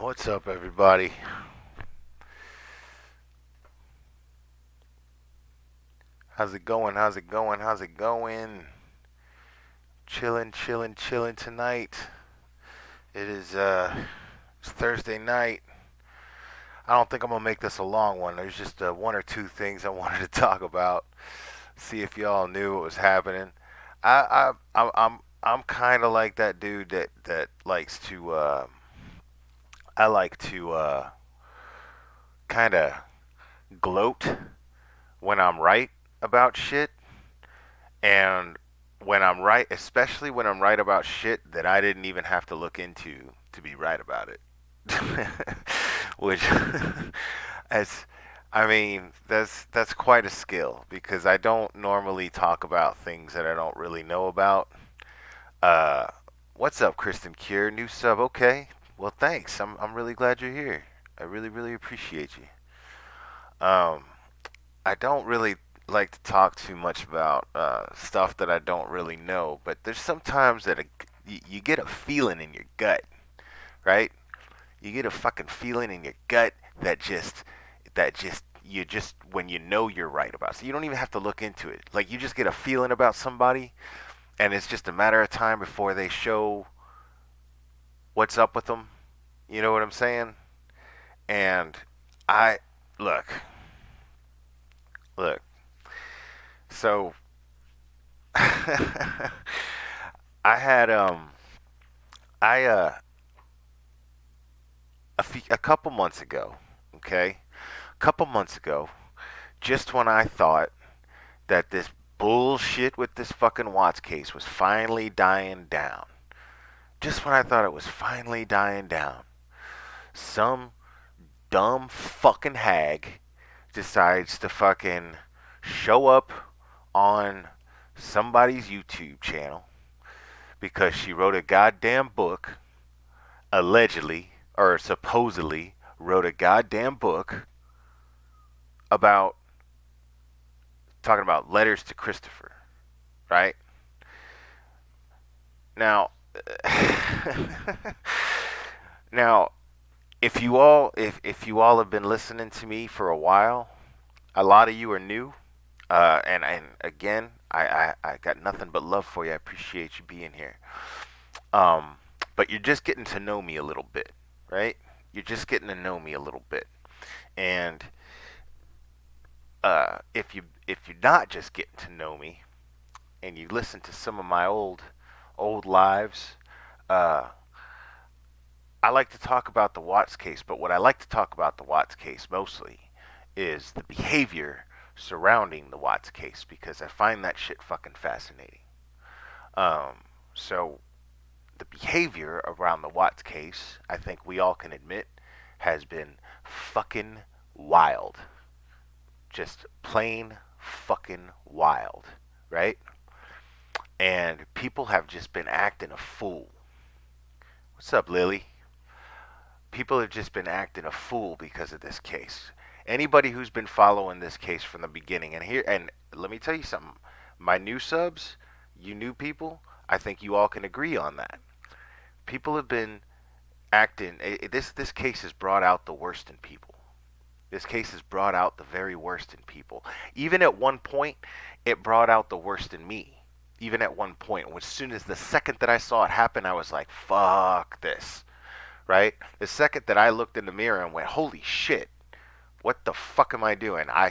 What's up, everybody? How's it going? How's it going? How's it going? Chilling, chilling, chilling tonight. It's Thursday night. I don't think I'm gonna make this a long one. There's just one or two things I wanted to talk about. See if y'all knew what was happening. I'm kind of like that dude that likes to. I like to kind of gloat when I'm right about shit. And when I'm right, especially when I'm right about shit that I didn't even have to look into to be right about it. Which, as I mean, that's quite a skill because I don't normally talk about things that I don't really know about. Uh, what's up, Kristen Cure? New sub, okay. Well, thanks. I'm really glad you're here. I really appreciate you. Um, I don't really like to talk too much about stuff that I don't really know, but there's sometimes that you get a feeling in your gut, right? You get a fucking feeling in your gut that just you just when you know you're right about. So you don't even have to look into it. Like you just get a feeling about somebody, and it's just a matter of time before they show what's up with them. You know what I'm saying? And I look, look. So I had I a couple months ago, okay? A couple months ago, just when I thought that this bullshit with this fucking Watts case was finally dying down, just when I thought it was finally dying down, some dumb fucking hag decides to fucking show up on somebody's YouTube channel because she wrote a goddamn book, allegedly or supposedly wrote a goddamn book about talking about letters to Christopher, right? Now, now, if you all have been listening to me for a while, a lot of you are new, and again, I got nothing but love for you. I appreciate you being here. Um, but you're just getting to know me a little bit, right? You're just getting to know me a little bit, and if you're not just getting to know me, and you listen to some of my old lives, uh, I like to talk about the Watts case, but what I like to talk about the Watts case mostly is the behavior surrounding the Watts case because I find that shit fucking fascinating. So the behavior around the Watts case, I think we all can admit, has been fucking wild. Just plain fucking wild, right? And people have just been acting a fool. What's up, Lily? People have just been acting a fool because of this case. Anybody who's been following this case from the beginning, and let me tell you something, my new subs, you new people, I think you all can agree on that. People have been acting. This case has brought out the worst in people. This case has brought out the very worst in people. Even at one point, it brought out the worst in me. Even at one point, as soon as the second that I saw it happen, I was like, "Fuck this." Right? The second that I looked in the mirror and went, "Holy shit, what the fuck am I doing?" I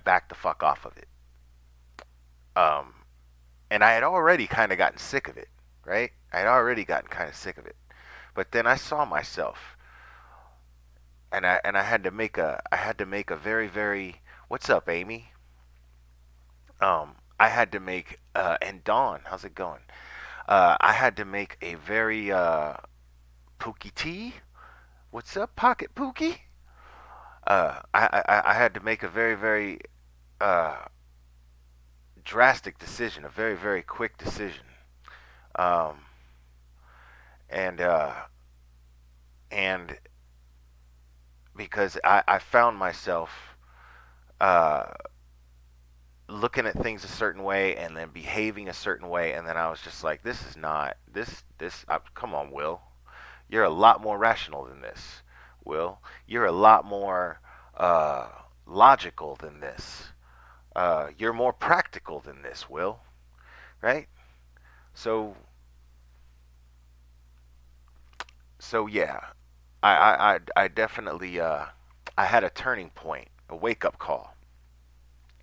backed the fuck off of it. Um, and I had already kind of gotten sick of it, right? I had already gotten kind of sick of it. But then I saw myself, and I had to make a very what's up, Amy? I had to make and Dawn, how's it going? I had to make a very Pookie T. What's up, Pocket Pookie? I had to make a very uh, drastic decision, a very quick decision, um, and and because I found myself uh, looking at things a certain way and then behaving a certain way, and then I was just like, this is not this. Come on, Will. You're a lot more rational than this, Will. You're a lot more uh, logical than this. You're more practical than this, Will. Right? So, so yeah, I definitely I had a turning point, a wake up call,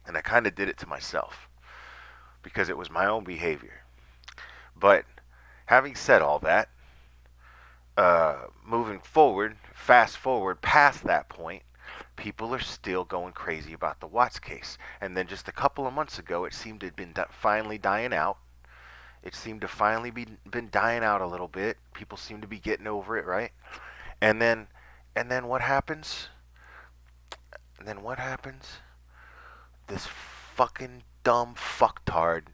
and I kind of did it to myself because it was my own behavior. But having said all that, moving forward, fast forward past that point, people are still going crazy about the Watts case. And then just a couple of months ago, it seemed to have been finally dying out. It seemed to finally be been dying out a little bit. People seem to be getting over it, right? And then, and then what happens? And then what happens? This fucking dumb fucktard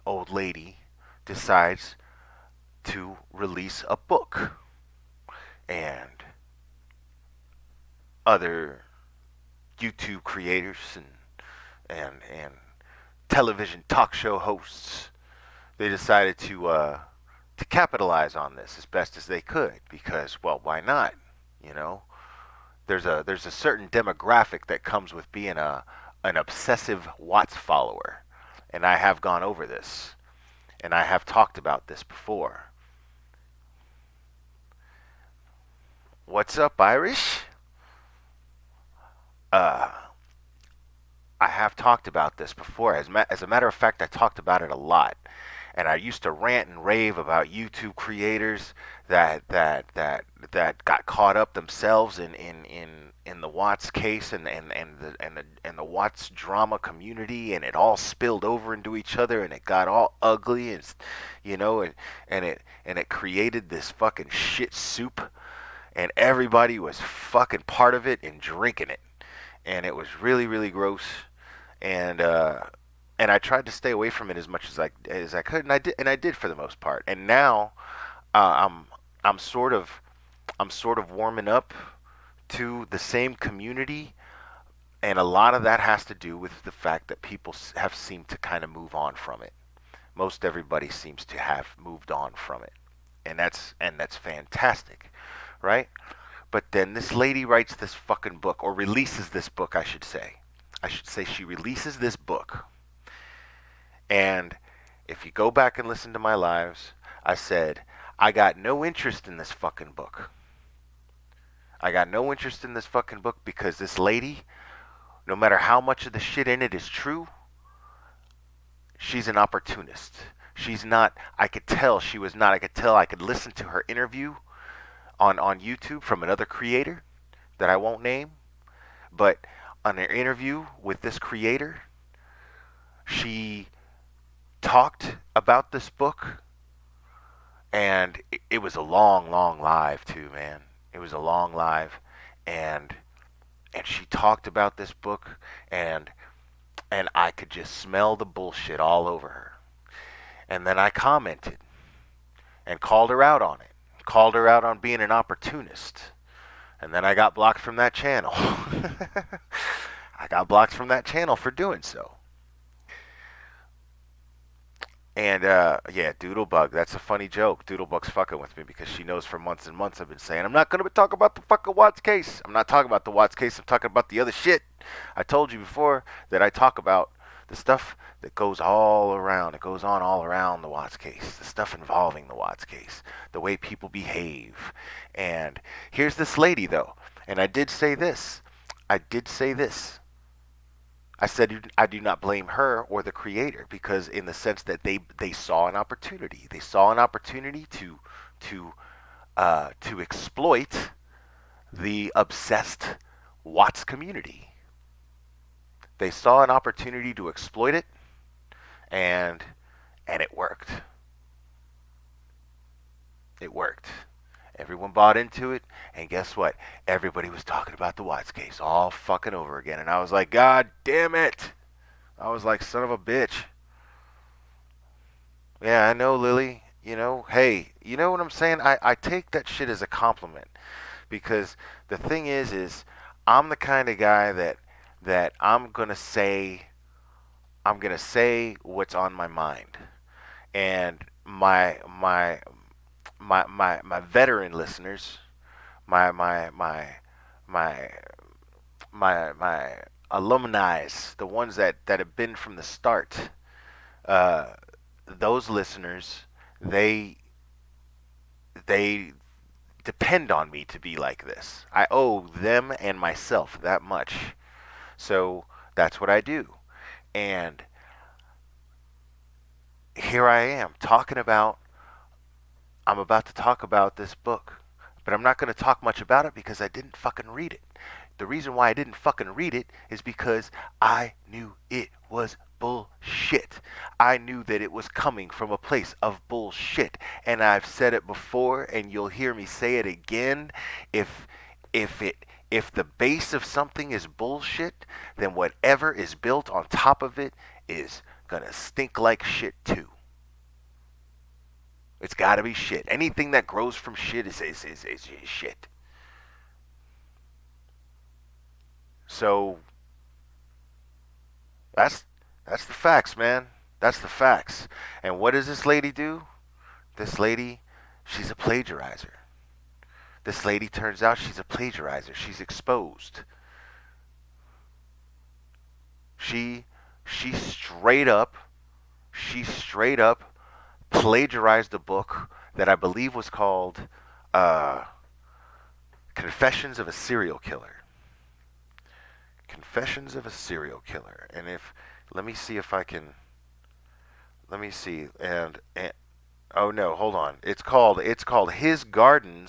old lady decides to release a book, and other YouTube creators and television talk show hosts, they decided to capitalize on this as best as they could because, well, why not? You know, there's a certain demographic that comes with being a an obsessive Watts follower, and I have gone over this, and I have talked about this before. What's up, Irish? Uh, I have talked about this before. As a matter of fact, I talked about it a lot. And I used to rant and rave about YouTube creators that got caught up themselves in the Watts case and the Watts drama community, and it all spilled over into each other, and it got all ugly, and you know, and it created this fucking shit soup, and everybody was fucking part of it and drinking it, and it was really really gross, and and I tried to stay away from it as much as I could, and I did for the most part. And now uh, I'm I'm sort of warming up to the same community, and a lot of that has to do with the fact that people have seemed to kind of move on from it. Most everybody seems to have moved on from it, and that's fantastic, right? But then this lady writes this fucking book, or releases this book, I should say. I should say she releases this book. And if you go back and listen to my lives, I said, I got no interest in this fucking book. I got no interest in this fucking book because this lady, no matter how much of the shit in it is true, she's an opportunist. She's not, I could tell she was not, I could tell, I could listen to her interview on YouTube from another creator that I won't name, but on her interview with this creator, she talked about this book, and it was a long, long live too, man. It was a long live, and she talked about this book, and I could just smell the bullshit all over her. And then I commented and called her out on it, called her out on being an opportunist, and then I got blocked from that channel. I got blocked from that channel for doing so. And yeah, Doodlebug, that's a funny joke. Doodlebug's fucking with me because she knows for months and months I've been saying, I'm not going to talk about the fucking Watts case. I'm not talking about the Watts case. I'm talking about the other shit. I told you before that I talk about the stuff that goes all around. It goes on all around the Watts case. The stuff involving the Watts case. The way people behave. And here's this lady, though. And I did say this. I did say this. I said I do not blame her or the creator because in the sense that they saw an opportunity. They saw an opportunity to exploit the obsessed Watts community. They saw an opportunity to exploit it, and it worked. It worked. Everyone bought into it, and guess what? Everybody was talking about the Watts case all fucking over again, and I was like, God damn it! I was like, son of a bitch. Yeah, I know, Lily. You know, hey, you know what I'm saying? I take that shit as a compliment because the thing is I'm the kind of guy that I'm gonna say what's on my mind, and my veteran listeners, my my my my my alumni, the ones that have been from the start, uh, those listeners, they they depend on me to be like this. I owe them and myself that much. So that's what I do. And here I am talking about, I'm about to talk about this book. But I'm not going to talk much about it because I didn't fucking read it. The reason why I didn't fucking read it is because I knew it was bullshit. I knew that it was coming from a place of bullshit. And I've said it before and you'll hear me say it again. If if the base of something is bullshit, then whatever is built on top of it is gonna stink like shit too. It's gotta be shit. Anything that grows from shit is shit. So that's that's the facts, man. That's the facts. And what does this lady do? This lady, she's a plagiarizer. This lady turns out she's a plagiarizer. She's exposed. She she straight up she straight up plagiarized a book that I believe was called uh, Confessions of a Serial Killer. Confessions of a Serial Killer. And if let me see if I can let me see and oh no, hold on. It's called His Garden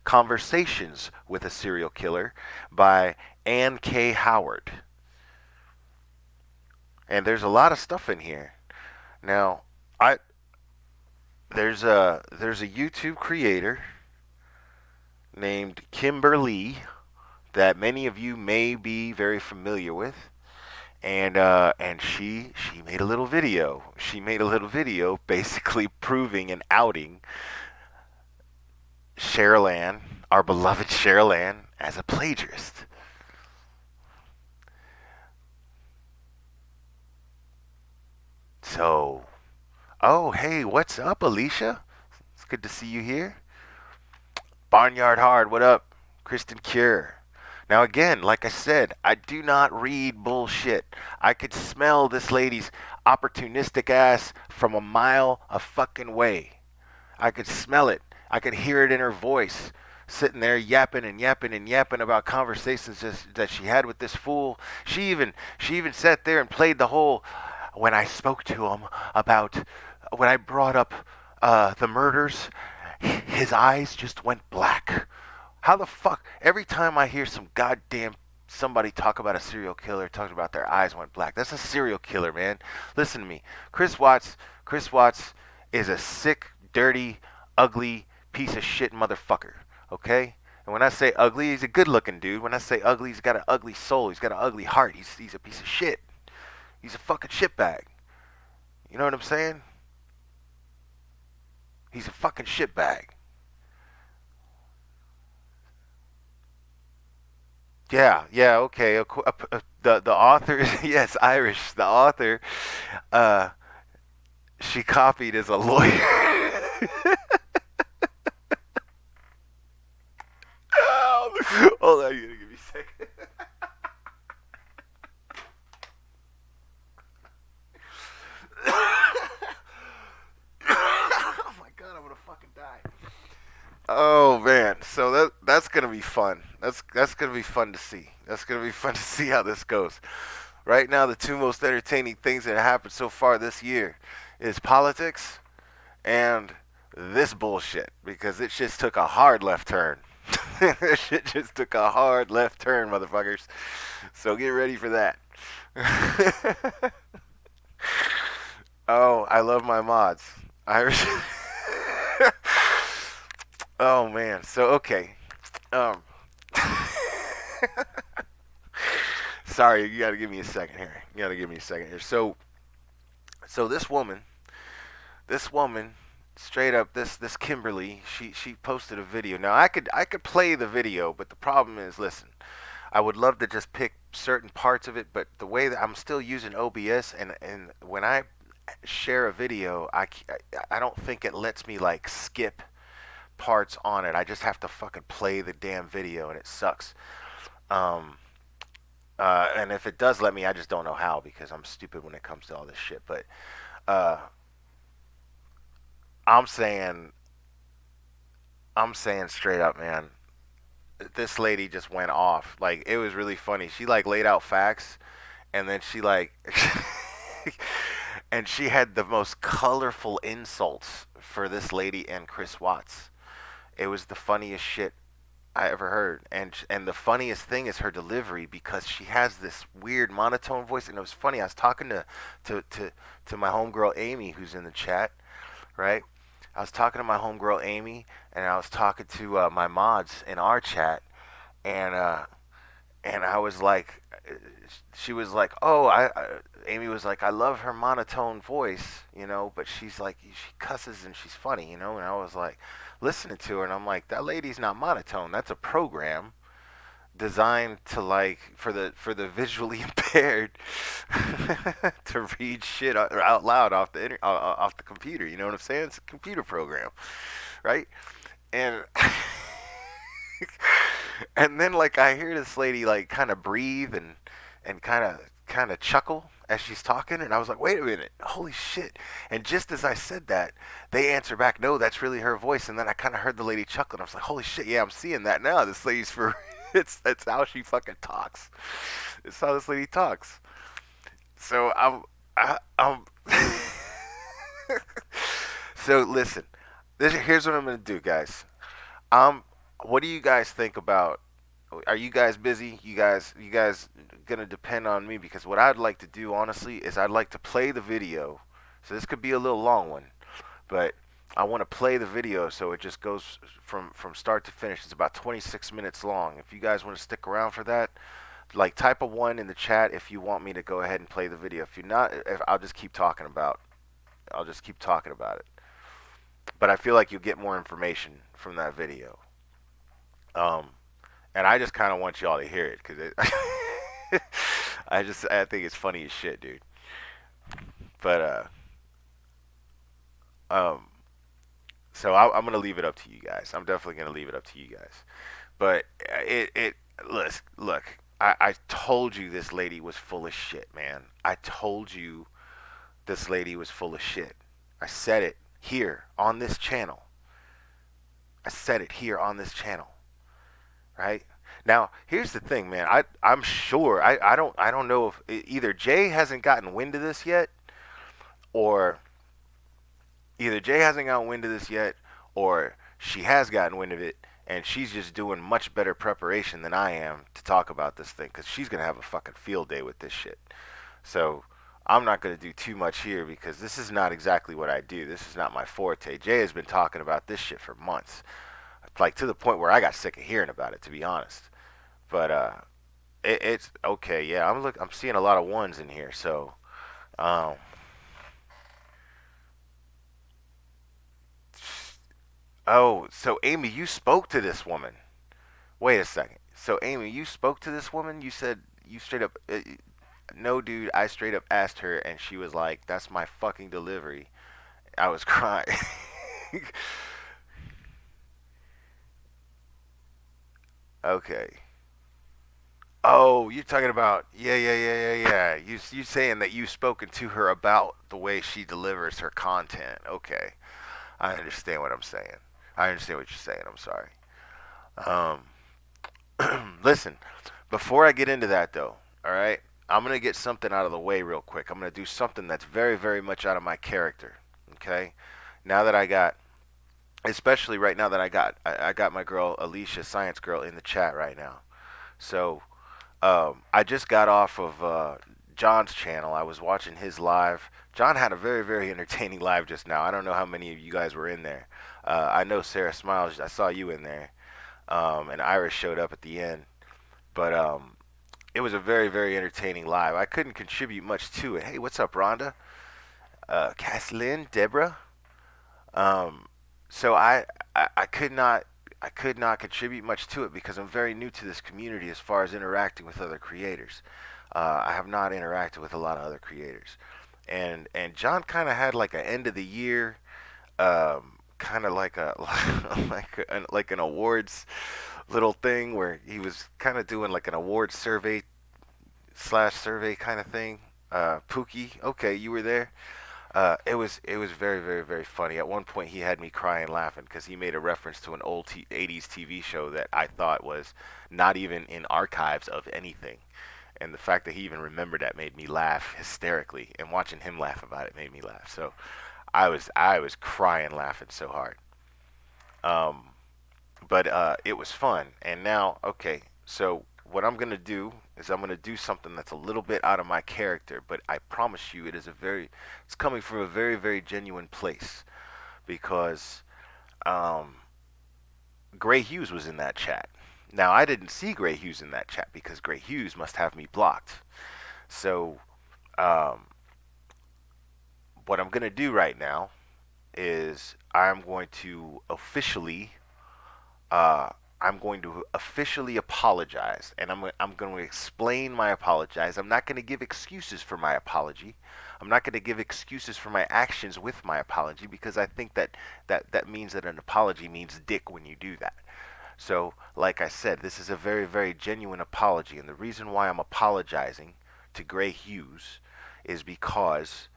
Conversations with a Serial Killer by Ann K. Howard. And there's a lot of stuff in here. Now, I there's a YouTube creator named Kimberly that many of you may be very familiar with. And she made a little video. She made a little video basically proving and outing Cheryl Ann, our beloved Cheryl Ann, as a plagiarist. So, oh hey, what's up, Alicia? It's good to see you here. Barnyard Hard, what up? Kristen Cure. Now, again, like I said, I do not read bullshit. I could smell this lady's opportunistic ass from a mile a fucking way. I could smell it. I could hear it in her voice, sitting there yapping and yapping and yapping about conversations that she had with this fool. She even sat there and played the whole when I spoke to him about when I brought up the murders, his eyes just went black. How the fuck? Every time I hear some goddamn somebody talk about a serial killer, talking about their eyes went black. That's a serial killer, man. Listen to me. Chris Watts is a sick, dirty, ugly piece of shit motherfucker. Okay? And when I say ugly, he's a good-looking dude. When I say ugly, he's got an ugly soul. He's got an ugly heart. He's a piece of shit. He's a fucking shitbag. You know what I'm saying? He's a fucking shitbag. Yeah, yeah, okay. The author, yes, Irish. The author, uh, she copied as a lawyer. Hold on, you gotta give me a second. Oh my god, I'm gonna fucking die. Oh man, so that's gonna be fun. That's gonna be fun to see. That's gonna be fun to see how this goes. Right now, the two most entertaining things that have happened so far this year is politics and this bullshit because it just took a hard left turn. This shit just took a hard left turn, motherfuckers. So get ready for that. Oh, I love my mods. Irish. Oh man. So okay. Um. Sorry, you gotta give me a second here. You gotta give me a second here. So this woman, straight up, this Kimberly, she posted a video. Now I could play the video, but the problem is, listen, I would love to just pick certain parts of it, but the way that I'm still using OBS, and when I share a video, I don't think it lets me like skip parts on it. I just have to fucking play the damn video, and it sucks. Um, and if it does let me, I just don't know how because I'm stupid when it comes to all this shit. But uh, I'm saying, I'm saying straight up, man. This lady just went off. Like it was really funny. She like laid out facts, and then she like, and she had the most colorful insults for this lady and Chris Watts. It was the funniest shit I ever heard. And the funniest thing is her delivery because she has this weird monotone voice. And it was funny. I was talking to to, to my homegirl Amy, who's in the chat, right? I was talking to my homegirl Amy, and I was talking to my mods in our chat, and I was like, she was like, oh, Amy was like, I love her monotone voice, you know, but she's like, she cusses and she's funny, you know, and I was like, listening to her, and I'm like, that lady's not monotone. That's a program designed to like for the visually impaired to read shit out loud off the off the computer. You know what I'm saying? It's a computer program, right? And and then like I hear this lady like kind of breathe and kind of chuckle as she's talking, and I was like, wait a minute, holy shit. And just as I said that, they answer back, no, that's really her voice. And then I kind of heard the lady chuckle, and I was like, holy shit, yeah, I'm seeing that now. This lady's for it's how she fucking talks. It's how this lady talks. So I'm so listen, here's what I'm gonna do, guys. Um, what do you guys think about? Are you guys busy? You guys gonna depend on me because what I'd like to do, honestly, is I'd like to play the video. So this could be a little long one, but I want to play the video so it just goes from start to finish. It's about 26 minutes long. If you guys want to stick around for that, like type a one in the chat if you want me to go ahead and play the video. If you're not, if, I'll just keep talking about it. But I feel like you'll get more information from that video. Um, and I just kind of want y'all to hear it because I think it's funny as shit, dude. But um, so I'm gonna leave it up to you guys. I'm definitely gonna leave it up to you guys. But it look. I told you this lady was full of shit, man. I told you this lady was full of shit. I said it here on this channel. I said it here on this channel, right? Now, here's the thing, man. I'm sure I don't know if either Jay hasn't gotten wind of this yet, or either Jay hasn't gotten wind of this yet, or she has gotten wind of it, and she's just doing much better preparation than I am to talk about this thing, because she's gonna have a fucking field day with this shit. So I'm not gonna do too much here because this is not exactly what I do. This is not my forte. Jay has been talking about this shit for months, like to the point where I got sick of hearing about it, to be honest. But it's okay. Yeah, I'm seeing a lot of ones in here. So um, oh, so Amy, you spoke to this woman. Wait a second. So Amy, you spoke to this woman. You said you straight up. No, dude. I straight up asked her, and she was like, "That's my fucking delivery." I was crying. Okay. Oh, you're talking about yeah. You saying that you've spoken to her about the way she delivers her content. Okay, I understand what I'm saying. I understand what you're saying. I'm sorry. Listen, before I get into that though, all right, I'm gonna get something out of the way real quick. I'm gonna do something that's very, very much out of my character. Okay, now that I got, especially right now that I got my girl Alicia, Science Girl, in the chat right now. So I just got off of John's channel. I was watching his live. John had a very, very entertaining live just now. I don't know how many of you guys were in there. I know Sarah Smiles. I saw you in there, and Iris showed up at the end. But it was a very, very entertaining live. I couldn't contribute much to it. Hey, what's up, Rhonda? Caslin, Deborah. Um, so I could not contribute much to it because I'm very new to this community as far as interacting with other creators. I have not interacted with a lot of other creators. And John kind of had like an end of the year, kind of like a like an awards little thing where he was kind of doing like an awards survey slash survey kind of thing. Pookie, okay, you were there. It was very very funny. At one point, he had me crying laughing because he made a reference to an old 80s TV show that I thought was not even in archives of anything. And the fact that he even remembered that made me laugh hysterically, and watching him laugh about it made me laugh. So I was crying laughing so hard. Um, but it was fun. And now, okay, so what I'm gonna do is I'm gonna do something that's a little bit out of my character, but I promise you, it's coming from a very very genuine place because um, Gray Hughes was in that chat. Now I didn't see Gray Hughes in that chat because Gray Hughes must have me blocked. So um, what I'm gonna do right now is uh, I'm going to officially apologize, and I'm going to explain my apologize. I'm not going to give excuses for my apology. I'm not going to give excuses for my actions with my apology because I think that means that an apology means dick when you do that. So, like I said, this is a very, very genuine apology, and the reason why I'm apologizing to Gray Hughes is because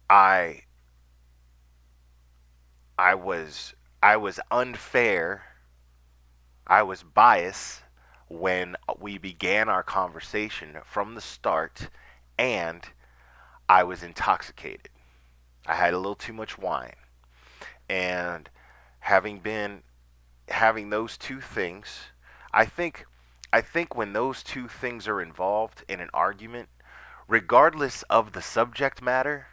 I I was I was unfair. I was biased when we began our conversation from the start, and I was intoxicated. I had a little too much wine. And having been having those two things, I think I think when those two things are involved in an argument, regardless of the subject matter,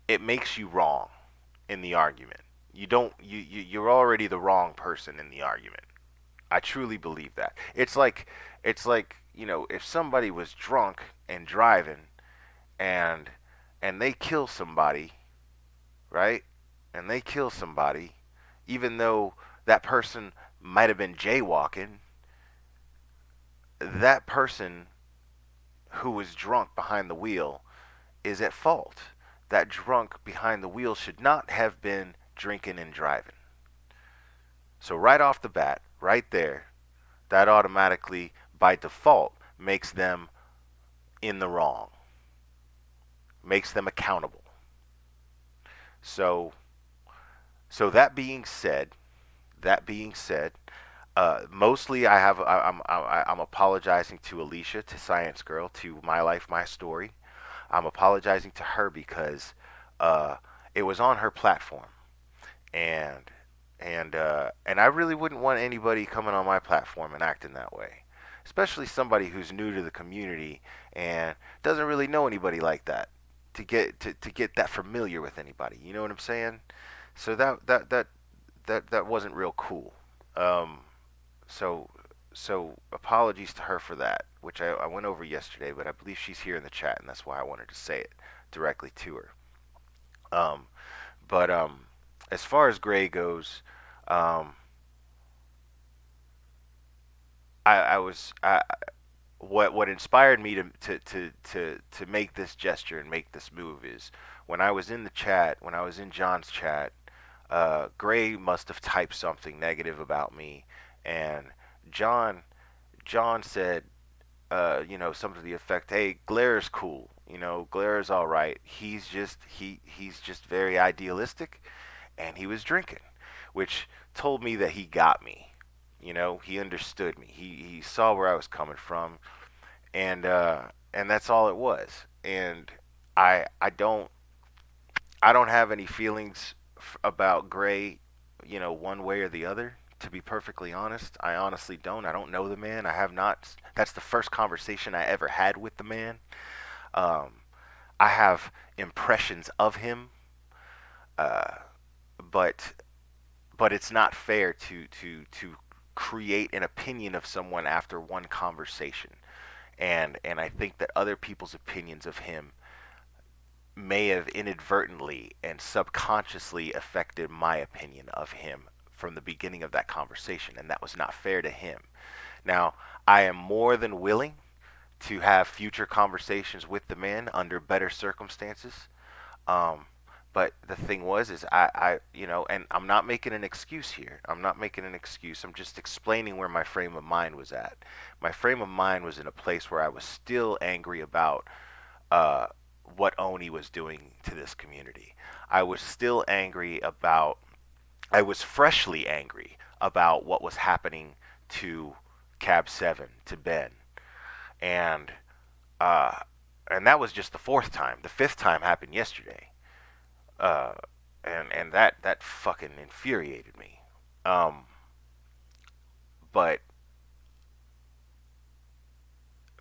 it makes you wrong in the argument. You don't you're already the wrong person in the argument. I truly believe that. It's like, if somebody was drunk and driving and they kill somebody, right? And they kill somebody even though that person might have been jaywalking, that person who was drunk behind the wheel is at fault. That drunk behind the wheel should not have been drinking and driving. So right off the bat, right there, that automatically by default makes them in the wrong, makes them accountable. So so that being said, mostly I'm apologizing to Alicia, to Science Girl, to My Life My Story. I'm apologizing to her because uh, it was on her platform, and and I really wouldn't want anybody coming on my platform and acting that way, especially somebody who's new to the community and doesn't really know anybody like that, to get that familiar with anybody. You know what I'm saying? So that wasn't real cool. Um, so so apologies to her for that, which I went over yesterday, but I believe she's here in the chat, and that's why I wanted to say it directly to her. Um, but as far as Gray goes, um, I was what inspired me to make this gesture and make this move is when I was in the chat, when I was in John's chat, Gray must have typed something negative about me, and John John said, something to the effect, "Hey, Glaire's cool. Glaire's all right. He's just very idealistic, and he was drinking," which told me that he got me. He understood me. He saw where I was coming from, and that's all it was. And I don't have any feelings about Gray, one way or the other. To be perfectly honest, I honestly don't. I don't know the man. I have not. That's the first conversation I ever had with the man. Um, I have impressions of him, uh, but it's not fair to create an opinion of someone after one conversation. And I think that other people's opinions of him may have inadvertently and subconsciously affected my opinion of him from the beginning of that conversation, and that was not fair to him. Now, I am more than willing to have future conversations with the men under better circumstances. Um, but the thing was, is and I'm not making an excuse here. I'm not making an excuse. I'm just explaining where my frame of mind was at. My frame of mind was in a place where I was still angry about uh, what Oni was doing to this community. I was still angry about, I was freshly angry about what was happening to Cab 7, to Ben. And, uh, and that was just the fourth time. The fifth time happened yesterday. Uh, and that fucking infuriated me. Um, but,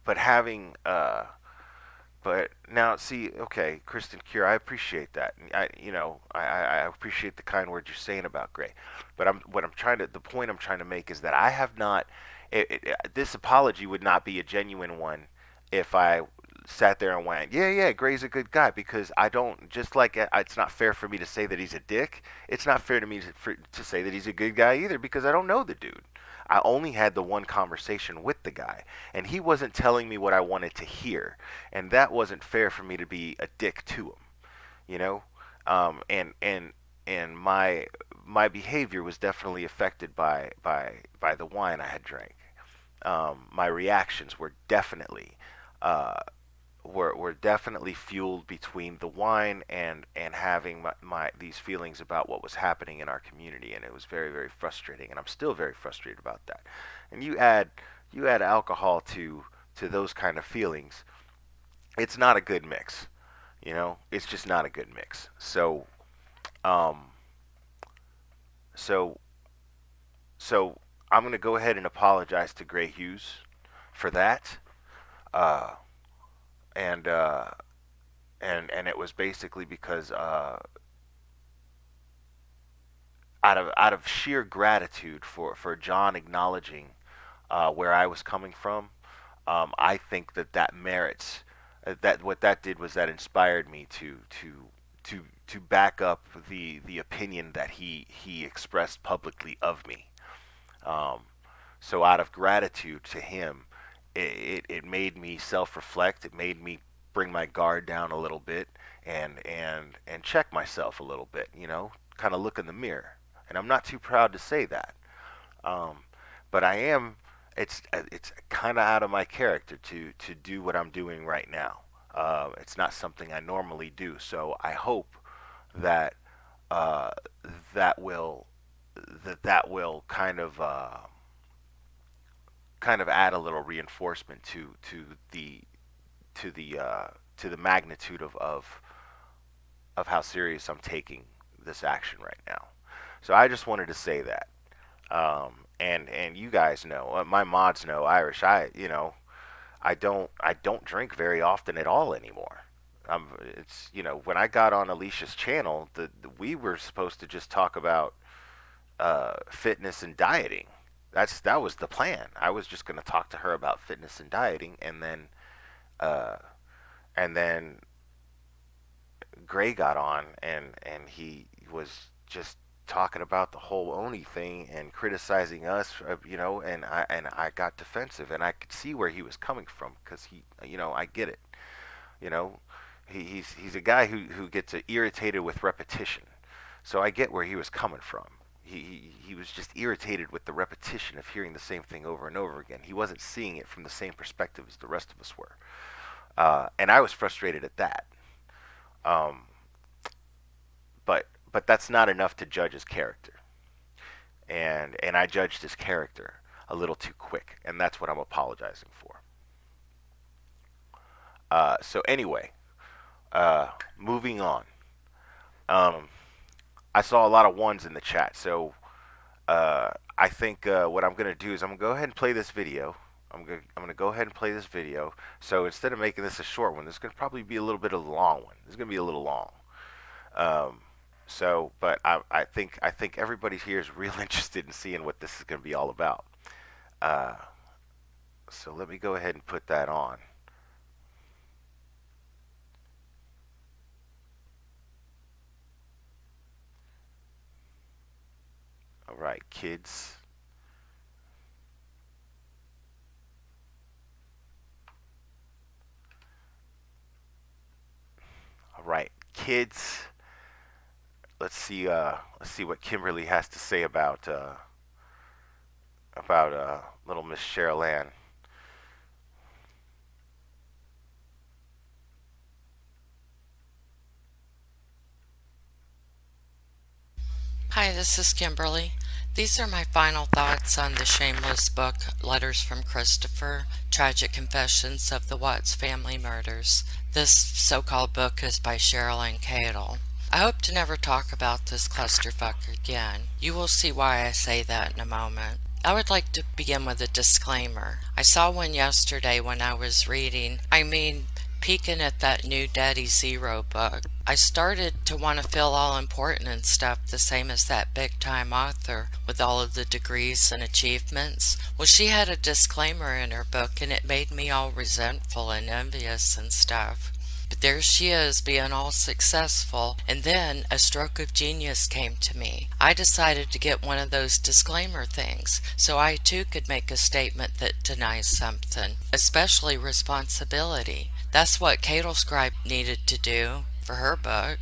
but having, but now, see, okay, Kristen Cure, I appreciate that. I appreciate the kind words you're saying about Gray. But the point I'm trying to make is that I have not, this apology would not be a genuine one if I sat there and went, yeah, yeah, Gray's a good guy, because I don't, just like it's not fair for me to say that he's a dick. It's not fair to me to say that he's a good guy either, because I don't know the dude. I only had the one conversation with the guy, and he wasn't telling me what I wanted to hear, and that wasn't fair for me to be a dick to him, you know. And my behavior was definitely affected by the wine I had drank. My reactions were definitely uh, were definitely fueled between the wine and having my these feelings about what was happening in our community, and it was very, very frustrating, and I'm still very frustrated about that. And you add alcohol to those kind of feelings, it's not a good mix. It's just not a good mix. Um so so I'm gonna go ahead and apologize to Gray Hughes for that. Uh and and it was basically because out of sheer gratitude for John acknowledging where I was coming from. I think that merits that. What that did was that inspired me to back up the opinion that he expressed publicly of me. Um, so out of gratitude to him, it made me self-reflect. It made me bring my guard down a little bit and check myself a little bit. Kind of look in the mirror. And I'm not too proud to say that. Um, but I am. It's kind of out of my character to do what I'm doing right now. It's not something I normally do. So I hope that uh, that will that will kind of add a little reinforcement the to the to the magnitude of how serious I'm taking this action right now. So I just wanted to say that. And you guys know, my mods know, Irish. I don't drink very often at all anymore. It's when I got on Alicia's channel, we were supposed to just talk about fitness and dieting. That was the plan. I was just going to talk to her about fitness and dieting, uh, and then Gray got on, and he was just talking about the whole Oni thing and criticizing us, and I got defensive, and I could see where he was coming from, because I get it. You know, he's a guy who gets irritated with repetition, so I get where he was coming from. He was just irritated with the repetition of hearing the same thing over and over again. He wasn't seeing it from the same perspective as the rest of us were, and I was frustrated at that. Um, but that's not enough to judge his character, and I judged his character a little too quick, and that's what I'm apologizing for. So anyway, moving on. Um, I saw a lot of ones in the chat, so I think what I'm gonna do is I'm gonna go ahead and play this video. I'm gonna go ahead and play this video. So instead of making this a short one, this is gonna probably be a little bit of a long one. This is gonna be a little long. Um, but I think everybody here is real interested in seeing what this is gonna be all about. Uh, so let me go ahead and put that on. All right, kids. right, kids. Let's see what Kimberly has to say about little Miss Cheryl Ann. Hi, this is Kimberly. These are my final thoughts on the shameless book, Letters from Christopher, Tragic Confessions of the Watts Family Murders. This so-called book is by Cheryl Ann Cadle. I hope to never talk about this clusterfuck again. You will see why I say that in a moment. I would like to begin with a disclaimer. I saw one yesterday when I was peeking at that new Daddy Zero book. I started to want to feel all important and stuff, the same as that big time author with all of the degrees and achievements. Well, she had a disclaimer in her book and it made me all resentful and envious and stuff. But there she is being all successful, and then a stroke of genius came to me. I decided to get one of those disclaimer things, so I too could make a statement that denies something, especially responsibility. That's what Cadle Scribe needed to do for her book.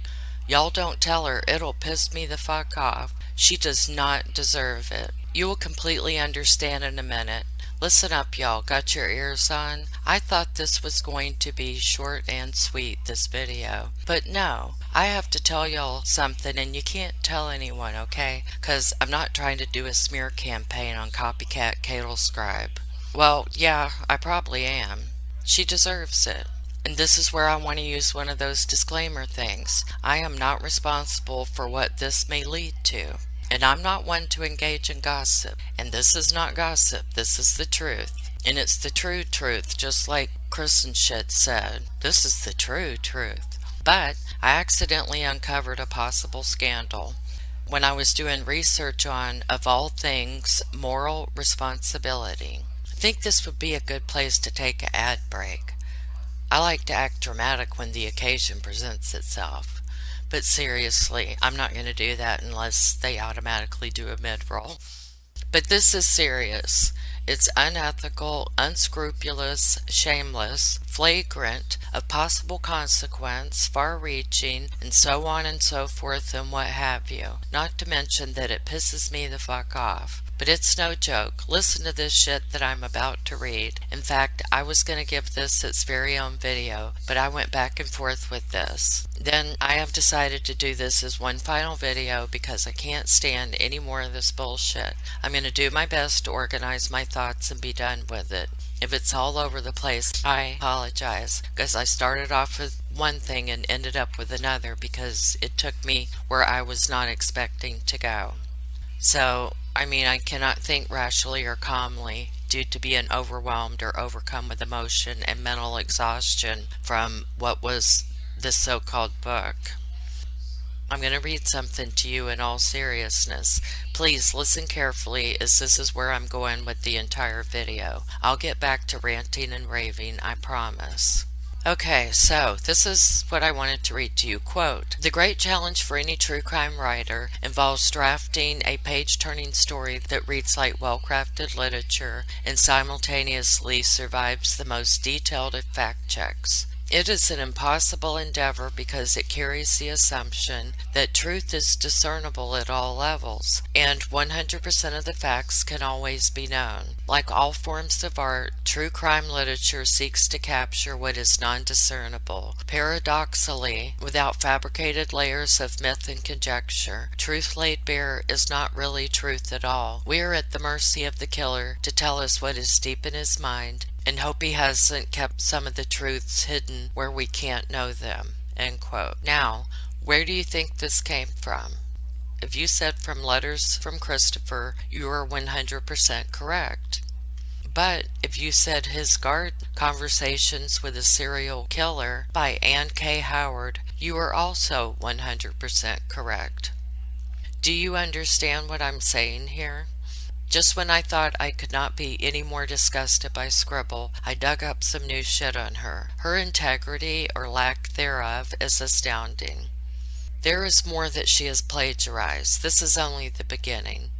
Y'all don't tell her, it'll piss me the fuck off. She does not deserve it. You will completely understand in a minute. Listen up, y'all. Got your ears on? I thought this was going to be short and sweet, this video. But no, I have to tell y'all something and you can't tell anyone, okay? Because I'm not trying to do a smear campaign on copycat Cadle Scribe. Well, yeah, I probably am. She deserves it. And this is where I want to use one of those disclaimer things. I am not responsible for what this may lead to. And I'm not one to engage in gossip. And this is not gossip, this is the truth. And it's the true truth, just like Chris and shit said. This is the true truth. But I accidentally uncovered a possible scandal when I was doing research on, of all things, moral responsibility. I think this would be a good place to take an ad break. I like to act dramatic when the occasion presents itself. But seriously, I'm not going to do that unless they automatically do a mid-roll. But this is serious. It's unethical, unscrupulous, shameless, flagrant, of possible consequence, far-reaching, and so on and so forth and what have you. Not to mention that it pisses me the fuck off. But it's no joke. Listen to this shit that I'm about to read. In fact, I was going to give this its very own video, but I went back and forth with this. Then I have decided to do this as one final video because I can't stand any more of this bullshit. I'm going to do my best to organize my thoughts and be done with it. If it's all over the place, I apologize, because I started off with one thing and ended up with another because it took me where I was not expecting to go. So, I cannot think rationally or calmly due to being overwhelmed or overcome with emotion and mental exhaustion from what was this so-called book. I'm going to read something to you in all seriousness. Please listen carefully, as this is where I'm going with the entire video. I'll get back to ranting and raving, I promise. Okay, so this is what I wanted to read to you. Quote, "The great challenge for any true crime writer involves drafting a page-turning story that reads like well-crafted literature and simultaneously survives the most detailed of fact checks. It is an impossible endeavor because it carries the assumption that truth is discernible at all levels, and 100% of the facts can always be known. Like all forms of art, true crime literature seeks to capture what is non-discernible. Paradoxically, without fabricated layers of myth and conjecture, truth laid bare is not really truth at all. We are at the mercy of the killer to tell us what is deep in his mind, and hope he hasn't kept some of the truths hidden where we can't know them." End quote. Now, where do you think this came from? If you said from Letters from Christopher, you are 100% correct. But if you said His Garden, Conversations with a Serial Killer by Anne K. Howard, you are also 100% correct. Do you understand what I'm saying here? Just when I thought I could not be any more disgusted by Scribble, I dug up some new shit on her. Her integrity, or lack thereof, is astounding. There is more that she has plagiarized. This is only the beginning.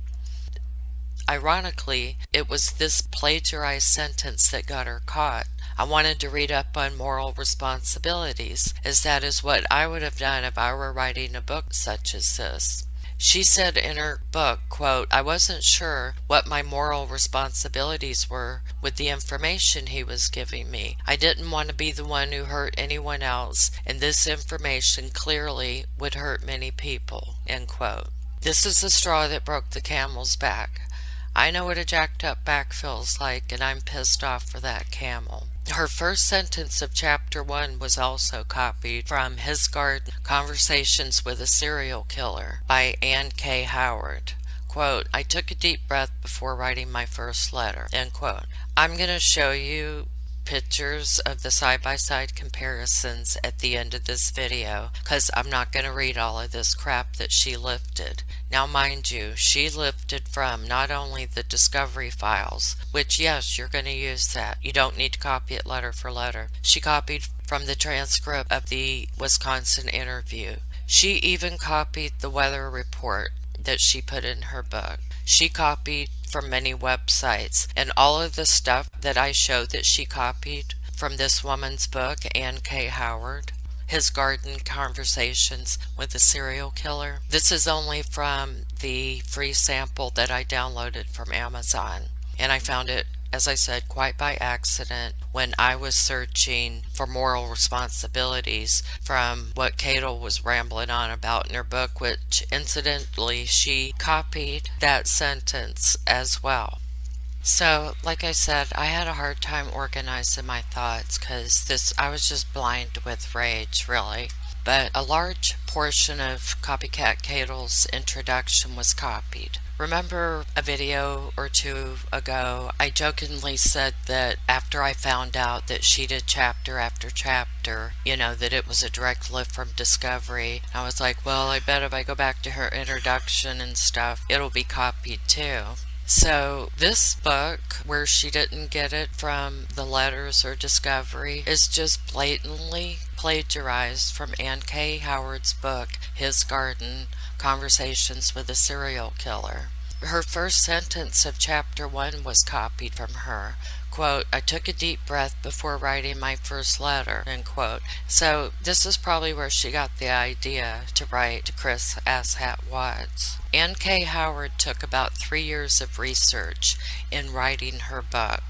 Ironically, it was this plagiarized sentence that got her caught. I wanted to read up on moral responsibilities, as that is what I would have done if I were writing a book such as this. She said in her book, quote, I wasn't sure what my moral responsibilities were with the information he was giving me. I didn't want to be the one who hurt anyone else, and this information clearly would hurt many people, end quote. This is the straw that broke the camel's back. I know what a jacked up back feels like, and I'm pissed off for that camel. Her first sentence of chapter 1 was also copied from His Garden, Conversations with a Serial Killer by Anne K. Howard. Quote, I took a deep breath before writing my first letter, end quote. I'm going to show you pictures of the side-by-side comparisons at the end of this video, because I'm not going to read all of this crap that she lifted. Now mind you, she lifted from not only the discovery files, which yes, you're going to use that. You don't need to copy it letter for letter. She copied from the transcript of the Wisconsin interview. She even copied the weather report that she put in her book. She copied from many websites, and all of the stuff that I showed that she copied from this woman's book, Anne K. Howard, His Garden, Conversations with a Serial Killer. This is only from the free sample that I downloaded from Amazon, and I found it, as I said, quite by accident when I was searching for moral responsibilities from what Cato was rambling on about in her book, which incidentally she copied that sentence as well. So, like I said, I had a hard time organizing my thoughts because I was just blind with rage, really. But a large portion of Copycat Cato's introduction was copied. Remember a video or two ago, I jokingly said that after I found out that she did chapter after chapter, that it was a direct lift from Discovery, I was like, well, I bet if I go back to her introduction and stuff, it'll be copied too. So this book, where she didn't get it from the letters or Discovery, is just blatantly plagiarized from Anne K. Howard's book, His Garden, Conversations with a Serial Killer. Her first sentence of chapter 1 was copied from her. Quote, I took a deep breath before writing my first letter, end quote. So this is probably where she got the idea to write to Chris Asshat Watts. Anne K. Howard took about 3 years of research in writing her book.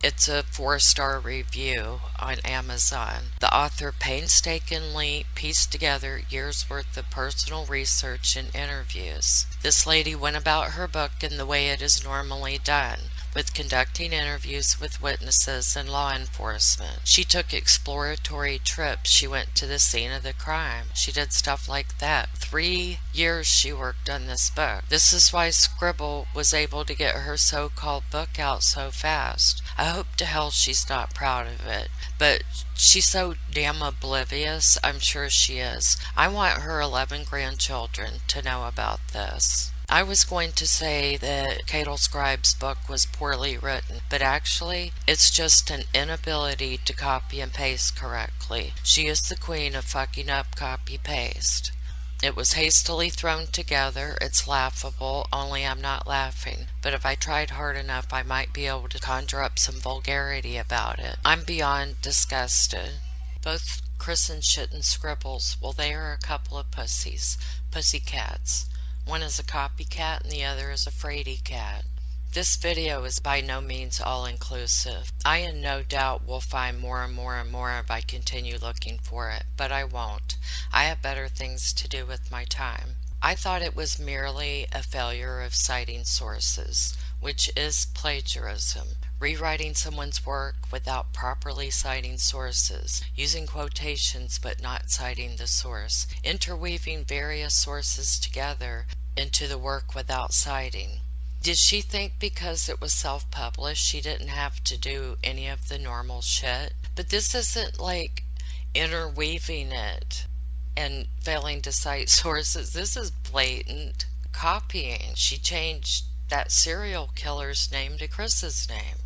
It's a 4-star review on Amazon. The author painstakingly pieced together years' worth of personal research and interviews. This lady went about her book in the way it is normally done, with conducting interviews with witnesses and law enforcement. She took exploratory trips. She went to the scene of the crime. She did stuff like that. 3 years she worked on this book. This is why Scribble was able to get her so-called book out so fast. I hope to hell she's not proud of it, but she's so damn oblivious. I'm sure she is. I want her 11 grandchildren to know about this. I was going to say that Cato Scribe's book was poorly written, but actually, it's just an inability to copy and paste correctly. She is the queen of fucking up copy-paste. It was hastily thrown together. It's laughable, only I'm not laughing. But if I tried hard enough, I might be able to conjure up some vulgarity about it. I'm beyond disgusted. Both Chris and Shitten Scribbles, well, they are a couple of pussies. Pussycats. One is a copycat and the other is a fraidy cat. This video is by no means all-inclusive. I in no doubt will find more and more and more if I continue looking for it, but I won't. I have better things to do with my time. I thought it was merely a failure of citing sources, which is plagiarism. Rewriting someone's work without properly citing sources, using quotations but not citing the source, interweaving various sources together into the work without citing. Did she think because it was self-published she didn't have to do any of the normal shit? But this isn't like interweaving it and failing to cite sources. This is blatant copying. She changed that serial killer's name to Chris's name.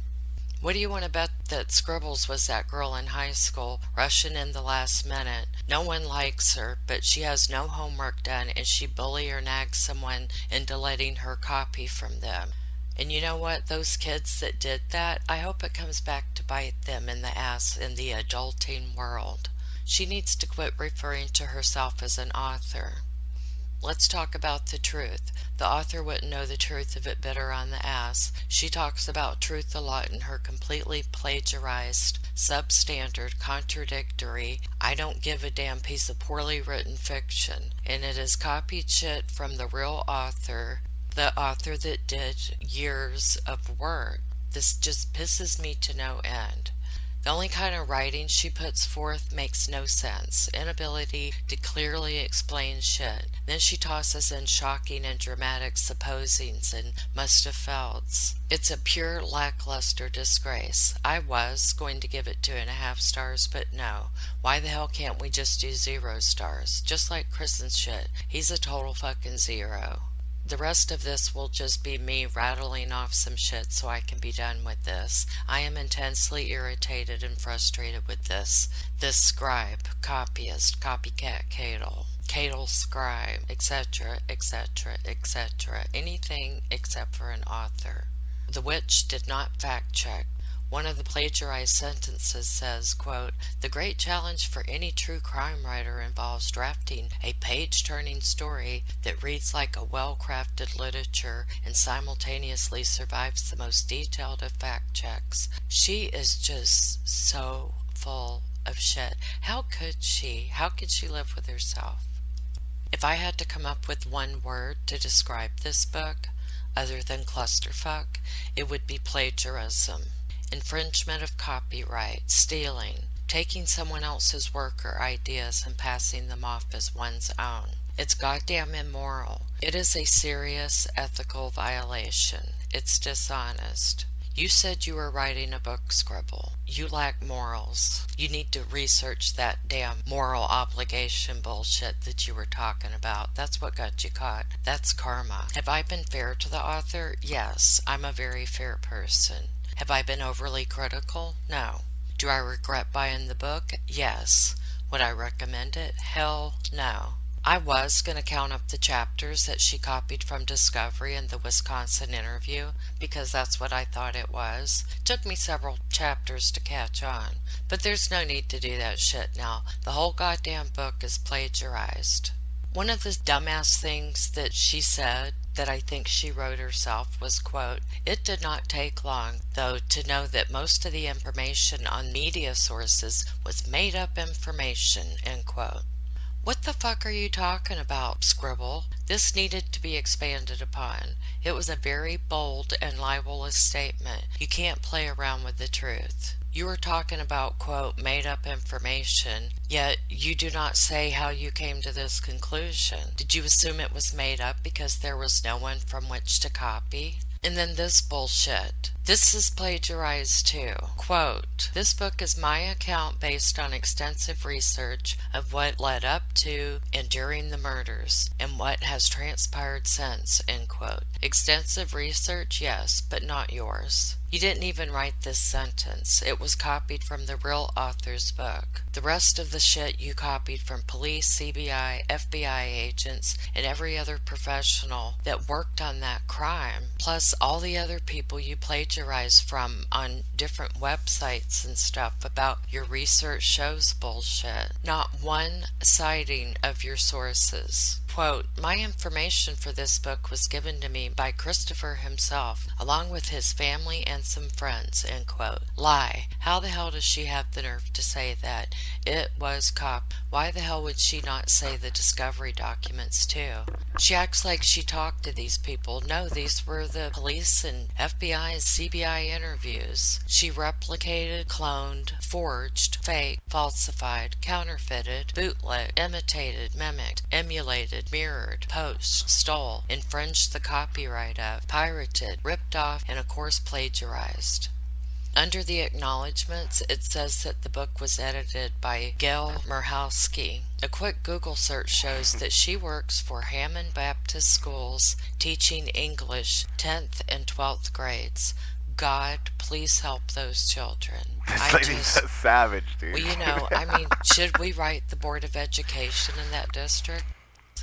What do you want to bet that Scribbles was that girl in high school, rushing in the last minute? No one likes her, but she has no homework done, and she bully or nags someone into letting her copy from them. And you know what? Those kids that did that, I hope it comes back to bite them in the ass in the adulting world. She needs to quit referring to herself as an author. Let's talk about the truth. The author wouldn't know the truth if it bit her on the ass. She talks about truth a lot in her completely plagiarized, substandard, contradictory, I don't give a damn piece of poorly written fiction. And it is copied shit from the author that did years of work. This just pisses me to no end. The only kind of writing she puts forth makes no sense. Inability to clearly explain shit. Then she tosses in shocking and dramatic supposings and must have felts. It's a pure lackluster disgrace. I was going to give it 2.5 stars, but no. Why the hell can't we just do 0 stars? Just like Kristen's shit. He's a total fucking zero. The rest of this will just be me rattling off some shit so I can be done with this. I am intensely irritated and frustrated with this scribe, copyist, copycat Cadle scribe, etc., etc., etc. Anything except for an author. The witch did not fact check. One of the plagiarized sentences says, quote, "The great challenge for any true crime writer involves drafting a page-turning story that reads like a well-crafted literature and simultaneously survives the most detailed of fact checks." She is just so full of shit. How could she? How could she live with herself? If I had to come up with one word to describe this book, other than clusterfuck, it would be plagiarism. Infringement of copyright, stealing, taking someone else's work or ideas and passing them off as one's own. It's goddamn immoral. It is a serious ethical violation. It's dishonest. You said you were writing a book, Scribble. You lack morals. You need to research that damn moral obligation bullshit that you were talking about. That's what got you caught. That's karma. Have I been fair to the author? Yes, I'm a very fair person. Have I been overly critical? No. Do I regret buying the book? Yes. Would I recommend it? Hell no. I was going to count up the chapters that she copied from Discovery in the Wisconsin interview because that's what I thought it was. Took me several chapters to catch on. But there's no need to do that shit now. The whole goddamn book is plagiarized. One of the dumbass things that she said that I think she wrote herself was, quote, "It did not take long, though, to know that most of the information on media sources was made up information," end quote. What the fuck are you talking about, Scribble? This needed to be expanded upon. It was a very bold and libelous statement. You can't play around with the truth. You were talking about, quote, made up information, yet you do not say how you came to this conclusion. Did you assume it was made up because there was no one from which to copy? And then this bullshit. This is plagiarized too. Quote, "This book is my account based on extensive research of what led up to and during the murders and what has transpired since," end quote. Extensive research, yes, but not yours. You didn't even write this sentence. It was copied from the real author's book. The rest of the shit you copied from police, CBI, FBI agents, and every other professional that worked on that crime, plus all the other people you plagiarized from on different websites and stuff about your research shows bullshit. Not one citing of your sources. Quote, "My information for this book was given to me by Christopher himself, along with his family and some friends," end quote. Lie. How the hell does she have the nerve to say that? It was cop. Why the hell would she not say the Discovery documents too? She acts like she talked to these people. No, these were the police and FBI and CBI interviews. She replicated, cloned, forged, faked, falsified, counterfeited, bootlegged, imitated, mimicked, emulated, mirrored, poached, stole, infringed the copyright of, pirated, ripped off, and of course plagiarized. Under the acknowledgments, it says that the book was edited by Gail Murhowski. A quick Google search shows that she works for Hammond Baptist Schools teaching English 10th and 12th grades. God, please help those children. This lady's a savage, dude. Well, I mean, should we write the Board of Education in that district?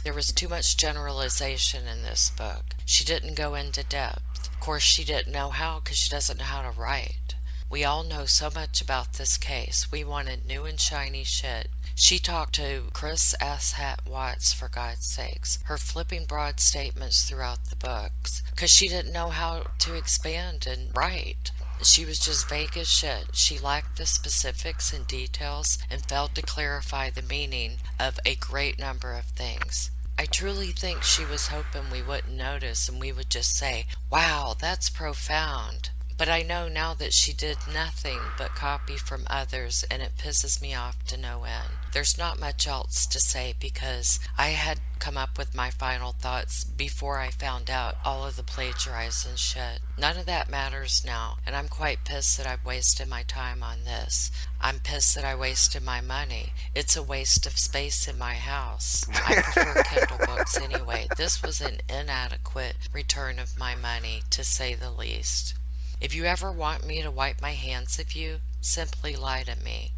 There was too much generalization in this book. She didn't go into depth. Of course, she didn't know how because she doesn't know how to write. We all know so much about this case. We wanted new and shiny shit. She talked to Chris S. Hat Watts, for God's sakes. Her flipping broad statements throughout the books. Because she didn't know how to expand and write. She was just vague as shit. She lacked the specifics and details and failed to clarify the meaning of a great number of things. I truly think she was hoping we wouldn't notice and we would just say, wow, that's profound. But I know now that she did nothing but copy from others, and it pisses me off to no end. There's not much else to say because I had come up with my final thoughts before I found out all of the plagiarizing shit. None of that matters now, and I'm quite pissed that I've wasted my time on this. I'm pissed that I wasted my money. It's a waste of space in my house. I prefer Kindle books anyway. This was an inadequate return of my money, to say the least. If you ever want me to wipe my hands of you, simply lie to me.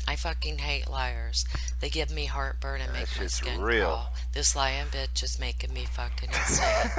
I fucking hate liars. They give me heartburn and That make my shit's skin real. crawl. This lying bitch is making me fucking insane.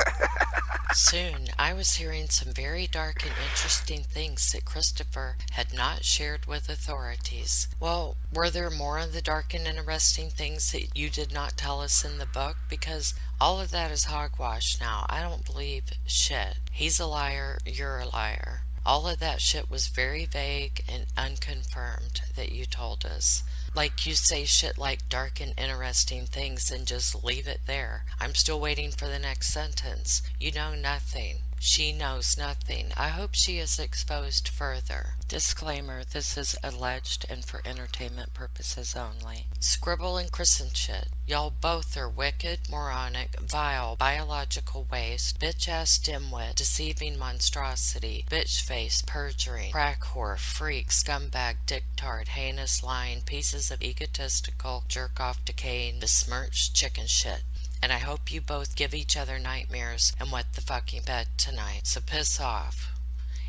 Soon, I was hearing some very dark and interesting things that Christopher had not shared with authorities. Well, were there more of the dark and interesting things that you did not tell us in the book? Because all of that is hogwash now. I don't believe shit. He's a liar, you're a liar. All of that shit was very vague and unconfirmed that you told us. Like you say shit like dark and interesting things and just leave it there. I'm still waiting for the next sentence. You know nothing. She knows nothing. I hope she is exposed further. Disclaimer, this is alleged and for entertainment purposes only. Scribble and christen shit. Y'all both are wicked, moronic, vile, biological waste, bitch-ass dimwit, deceiving monstrosity, bitch-face, perjury, crack whore, freak, scumbag, dictard, heinous lying, pieces of egotistical, jerk-off decaying, besmirched chicken shit. And I hope you both give each other nightmares and wet the fucking bed tonight. So piss off.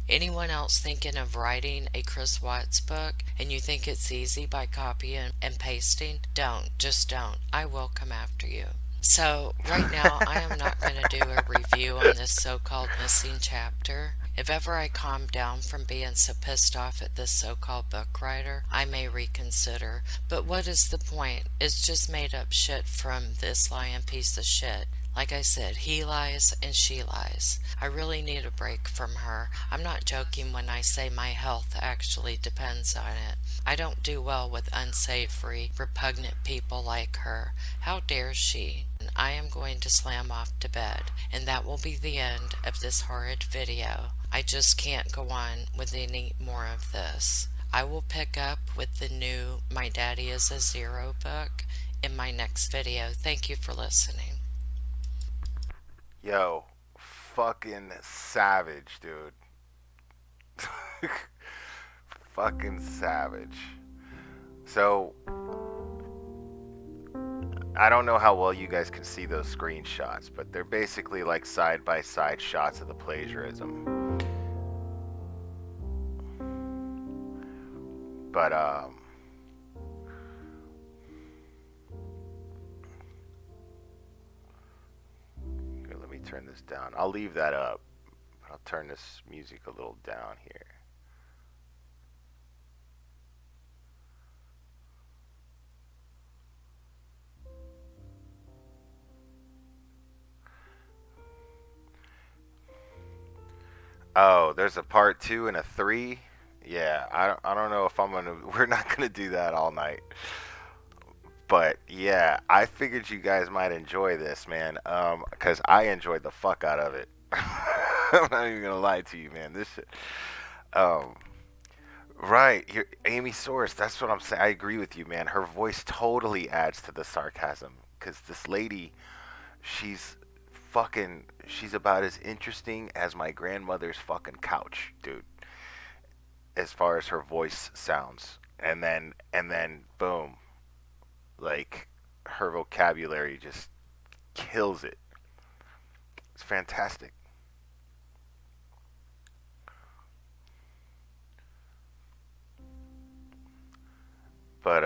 Anyone else thinking of writing a Chris Watts book and you think it's easy by copying and pasting? Don't. Just don't. I will come after you. So, right now, I am not going to do a review on this so-called missing chapter. If ever I calm down from being so pissed off at this so-called book writer, I may reconsider. But what is the point? It's just made up shit from this lying piece of shit. Like I said, he lies and she lies. I really need a break from her. I'm not joking when I say my health actually depends on it. I don't do well with unsavory, repugnant people like her. How dare she? And I am going to slam off to bed, and that will be the end of this horrid video. I just can't go on with any more of this. I will pick up with the new My Daddy is a Zero book in my next video. Thank you for listening. Yo, fucking savage, dude. Fucking savage. So, I don't know how well you guys can see those screenshots, but they're basically like side by side shots of the plagiarism. But, here, let me turn this down. I'll leave that up, but I'll turn this music a little down here. Oh, there's a part two and a three. Yeah, I don't know if I'm gonna. We're not gonna do that all night. But yeah, I figured you guys might enjoy this, man. Cause I enjoyed the fuck out of it. I'm not even gonna lie to you, man. This shit. Um, right, you're Amy Source. That's what I'm saying. I agree with you, man. Her voice totally adds to the sarcasm. Cause this lady, she's she's about as interesting as my grandmother's fucking couch, dude, as far as her voice sounds. And then boom, like her vocabulary just kills it. It's fantastic. But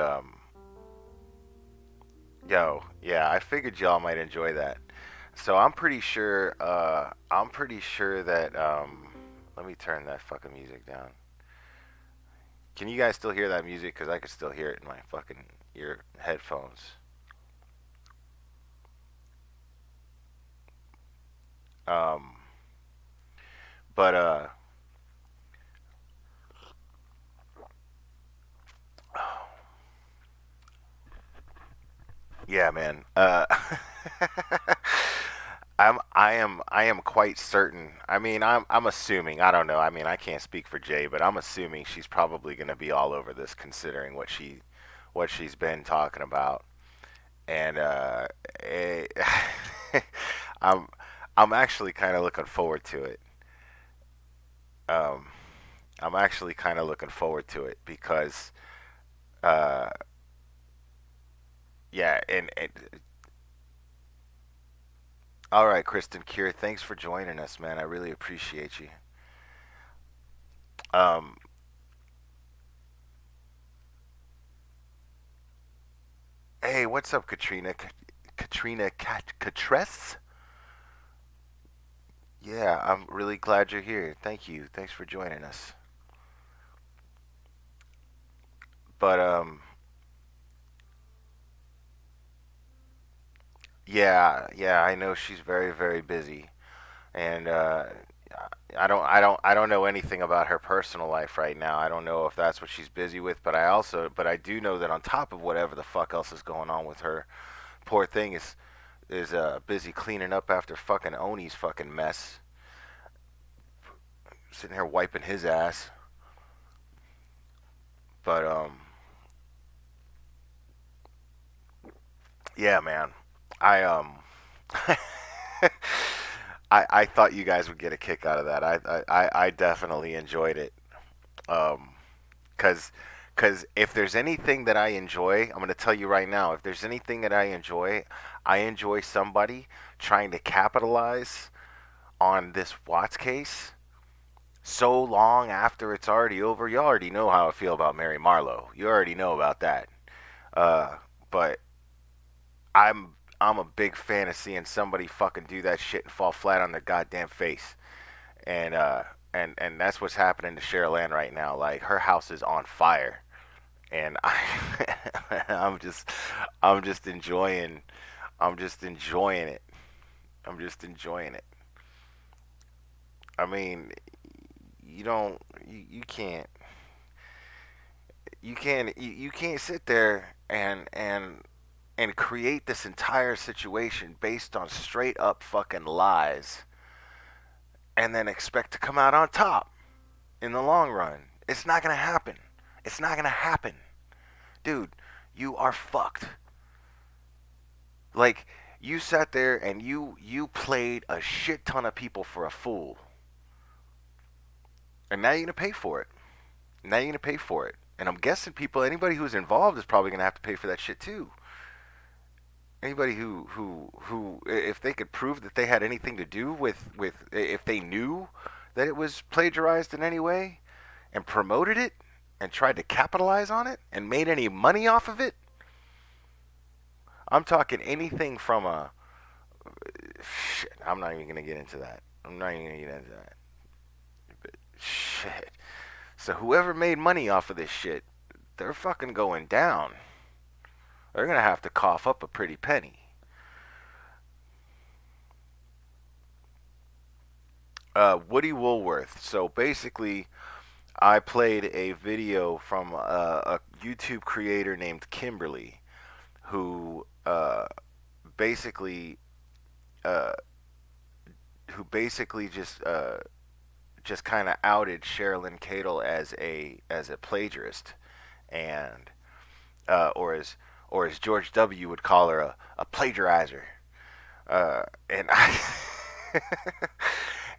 yo, yeah, I figured y'all might enjoy that. So I'm pretty sure. I'm pretty sure that. Let me turn that fucking music down. Can you guys still hear that music? Cause I could still hear it in my fucking ear headphones. Um, but yeah, man. I am quite certain. I mean, I'm assuming. I don't know. I mean, I can't speak for Jay, but I'm assuming she's probably going to be all over this, considering what she's been talking about. And eh, I'm I'm actually kind of looking forward to it. Um, I'm actually kind of looking forward to it because uh, yeah. And all right, Kristen Cure, thanks for joining us, man. I really appreciate you. Um, hey, what's up, Katrina? Katrina Catress? Yeah, I'm really glad you're here. Thank you. Thanks for joining us. But yeah, I know she's very, very busy, and I don't know anything about her personal life right now. I don't know if that's what she's busy with, but I do know that on top of whatever the fuck else is going on with her, poor thing is busy cleaning up after fucking Oni's fucking mess, sitting here wiping his ass. But yeah, man, I I thought you guys would get a kick out of that. I definitely enjoyed it. Um, cause, cause if there's anything that I enjoy, I'm gonna tell you right now. If there's anything that I enjoy somebody trying to capitalize on this Watts case so long after it's already over. You already know how I feel about Mary Marlowe. You already know about that. Uh, but I'm a big fan of seeing somebody fucking do that shit and fall flat on their goddamn face. And and that's what's happening to Cheryl Ann right now. Like her house is on fire, and I'm just I'm just enjoying I'm just enjoying it. I'm just enjoying it. I mean, you don't you can't you can't sit there and create this entire situation based on straight up fucking lies and then expect to come out on top in the long run. It's not gonna happen. It's not gonna happen. Dude, you are fucked. Like, you sat there and you played a shit ton of people for a fool. And now you're gonna pay for it. Now you're gonna pay for it. And I'm guessing anybody who's involved is probably gonna have to pay for that shit too. Anybody who if they could prove that they had anything to do with if they knew that it was plagiarized in any way and promoted it and tried to capitalize on it and made any money off of it. I'm talking anything from a shit. I'm not even gonna get into that. I'm not even gonna get into that. But shit. So whoever made money off of this shit, they're fucking going down. They're gonna have to cough up a pretty penny. Woody Woolworth. So basically, I played a video from a YouTube creator named Kimberly, who basically uh, who basically just kind of outed Sherilyn Cadle as a plagiarist, and or as George W. would call her, a plagiarizer. And I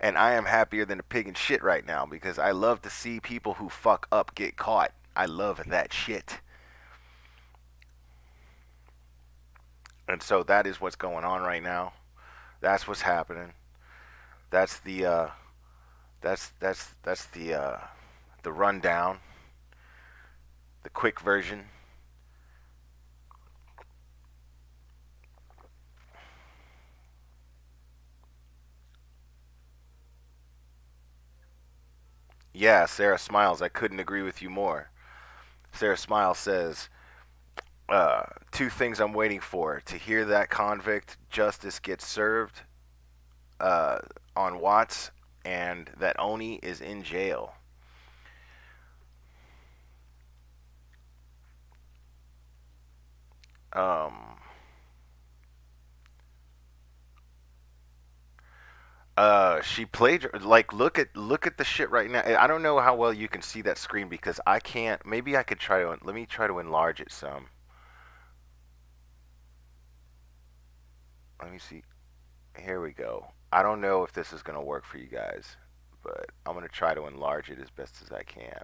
and I am happier than a pig in shit right now because I love to see people who fuck up get caught. I love that shit. And so that is what's going on right now. That's what's happening. That's the that's the rundown, the quick version. Yeah, Sarah Smiles. I couldn't agree with you more. Sarah Smiles says, uh, two things I'm waiting for: to hear that convict justice gets served uh, on Watts, and that Oni is in jail. Um, she played like look at the shit right now. I don't know how well you can see that screen because I can't. Maybe I could try to let me try to enlarge it some. Let me see. Here we go. I don't know if this is gonna work for you guys, but I'm gonna try to enlarge it as best as I can.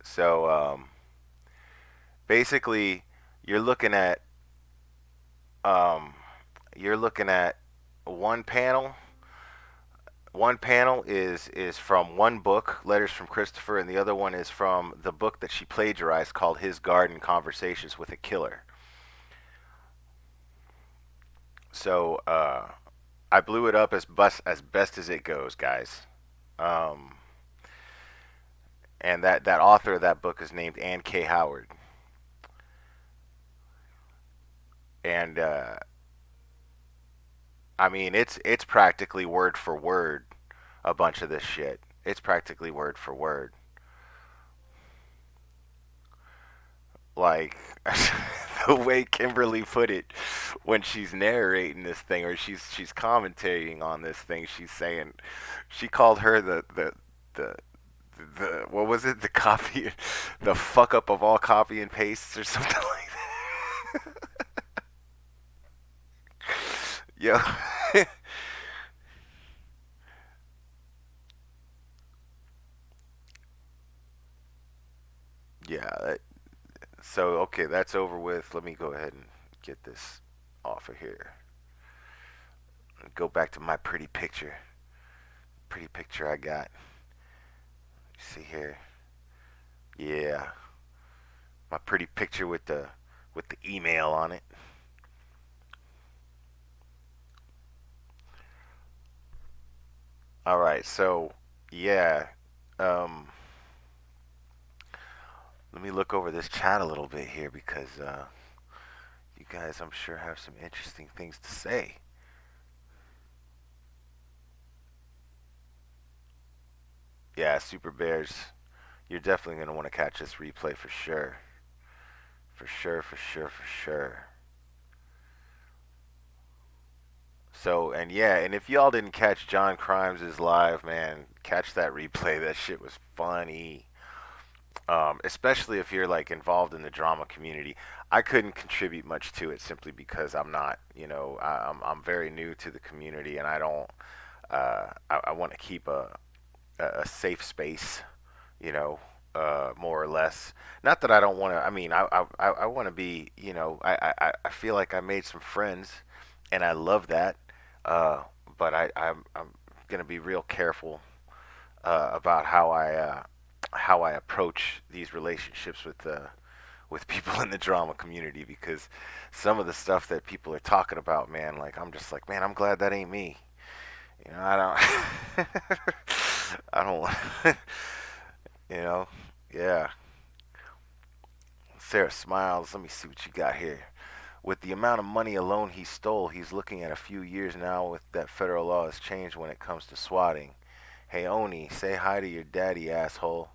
So basically, you're looking at um, you're looking at one panel. One panel is from one book, Letters from Christopher, and the other one is from the book that she plagiarized called His Garden: Conversations with a Killer. So I blew it up as best as it goes, guys. Um, and that author of that book is named Ann K. Howard, and I mean it's practically word for word a bunch of this shit. It's practically word for word. Like the way Kimberly put it when she's narrating this thing or she's commentating on this thing, she's saying she called her the the what was it, the copy, the fuck up of all copy and pastes or something like that. Yo. Yeah, so okay, that's over with. Let me go ahead and get this off of here. Go back to my pretty picture I got. See here. Yeah, my pretty picture with the email on it. All right, so yeah, um, let me look over this chat a little bit here because you guys, I'm sure, have some interesting things to say. Yeah, Super Bears, you're definitely gonna want to catch this replay for sure, for sure, for sure, for sure. So and yeah, and if y'all didn't catch John Crimes' live, man, catch that replay. That shit was funny. Especially if you're like involved in the drama community. I couldn't contribute much to it simply because I'm not, I'm very new to the community, and I don't. I want to keep a safe space, you know, more or less. Not that I don't want to. I mean, I want to be, I feel like I made some friends, and I love that. Uh, but I'm gonna be real careful about how I approach these relationships with people in the drama community because some of the stuff that people are talking about, man, like I'm just like, man, I'm glad that ain't me. I don't, I don't, you know, yeah. Sarah Smiles. Let me see what you got here. With the amount of money alone he stole, he's looking at a few years now with that federal law has changed when it comes to swatting. Hey Oni, say hi to your daddy, asshole.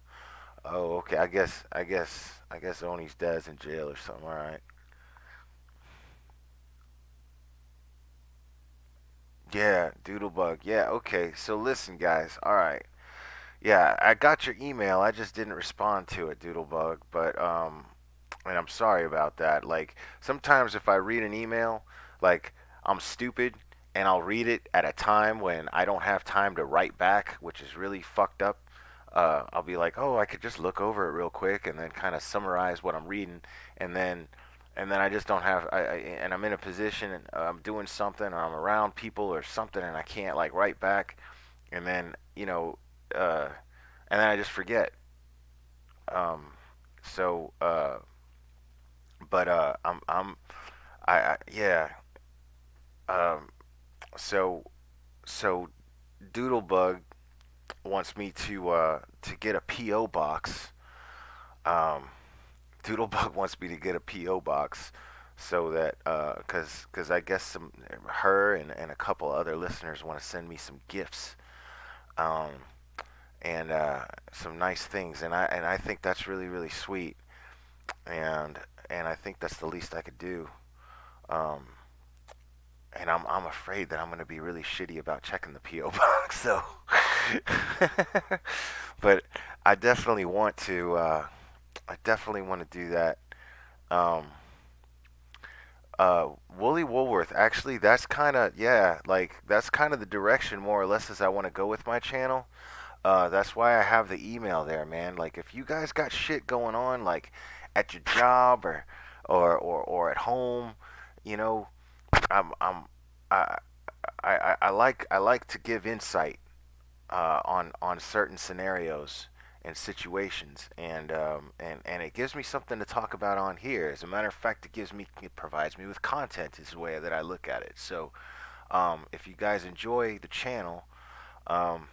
Oh, okay. I guess Oni's dad's in jail or something. All right. Yeah, Doodlebug. Yeah, okay. So listen, guys. All right. Yeah, I got your email. I just didn't respond to it, Doodlebug. But and I'm sorry about that. Like sometimes if I read an email, like I'm stupid and I'll read it at a time when I don't have time to write back, which is really fucked up. I'll be like, oh, I could just look over it real quick and then kind of summarize what I'm reading, and then I just don't have. And I'm in a position and I'm doing something or I'm around people or something and I can't like write back, and then uh, and then I just forget. Um, so, but I'm I yeah. Um, so so Doodlebug wants me to get a PO box. Um, Doodlebug wants me to get a PO box so that because I guess her and a couple other listeners want to send me some gifts. Um, and some nice things, and I think that's really really sweet, and I think that's the least I could do. Um, and I'm afraid that I'm gonna be really shitty about checking the PO box, so. But I definitely want to. I definitely want to do that. Um, Wooly Woolworth. Actually, that's kind of yeah, like that's kind of the direction more or less as I want to go with my channel. That's why I have the email there, man. Like, if you guys got shit going on, like at your job or at home, you know, I'm I, I like to give insight on certain scenarios and situations, and it gives me something to talk about on here. As a matter of fact, it provides me with content. Is the way that I look at it. So, if you guys enjoy the channel, um,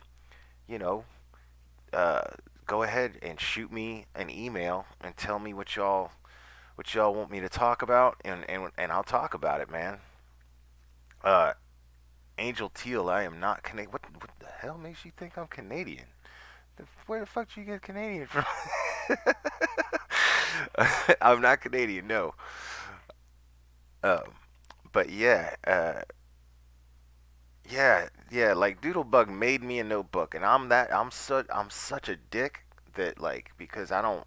you know, uh, go ahead and shoot me an email and tell me what y'all want me to talk about, and I'll talk about it, man. Uh, Angel Teal, I am not Canadian. What the hell makes you think I'm Canadian? Where the fuck did you get Canadian from? I'm not Canadian, no. Um, but yeah, yeah. Like Doodlebug made me a notebook, and I'm such a dick that like because I don't,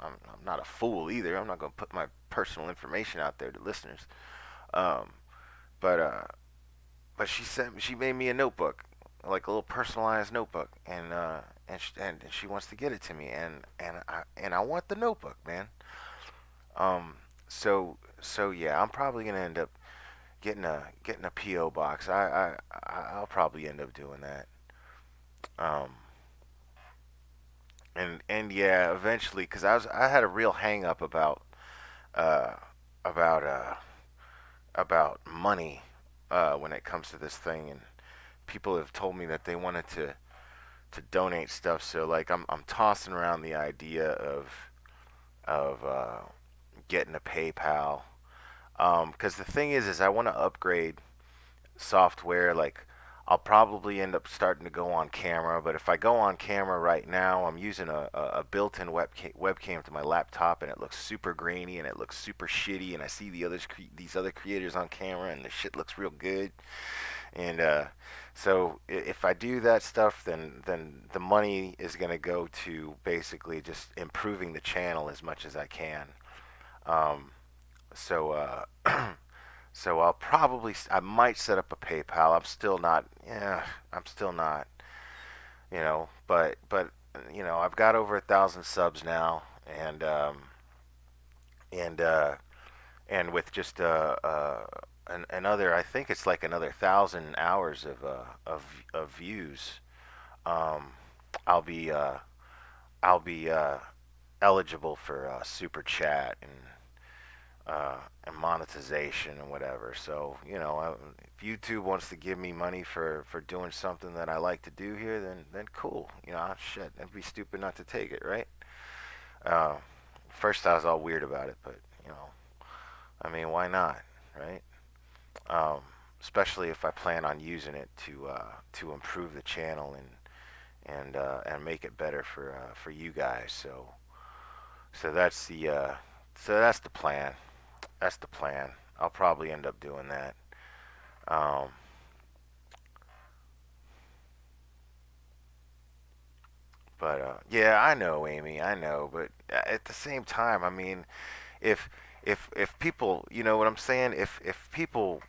I'm not a fool either. I'm not gonna put my personal information out there to listeners. Um, but she made me a notebook, like a little personalized notebook, and she wants to get it to me, and I want the notebook, man. Um, so yeah, I'm probably gonna end up getting a PO box. I'll probably end up doing that. Um, and yeah, eventually, because I had a real hang up uh about about money when it comes to this thing, and people have told me that they wanted to donate stuff. So like I'm tossing around the idea of getting a PayPal. Because the thing is I want to upgrade software. Like I'll probably end up starting to go on camera, but if I go on camera right now, I'm using a built-in webcam to my laptop, and it looks super grainy and it looks super shitty. And I see these other creators on camera, and the shit looks real good. And so if I do that stuff, then the money is gonna go to basically just improving the channel as much as I can. Um, so so I might set up a PayPal. I'm still not. Yeah, I'm still not. But I've got over 1,000 subs now, and and with just another, I think it's like another 1,000 hours of views. Um, I'll be I'll be eligible for super chat and monetization and whatever. So if YouTube wants to give me money for doing something that I like to do here, then cool. Shit, I'd be stupid not to take it, right? Uh, First I was all weird about it, but I mean, why not, right? Um, Especially if I plan on using it to improve the channel and make it better for you guys. So that's the plan. That's the plan. I'll probably end up doing that. Um, but yeah, I know, Amy. I know, but at the same time, I mean, if if people, you know what I'm saying? If people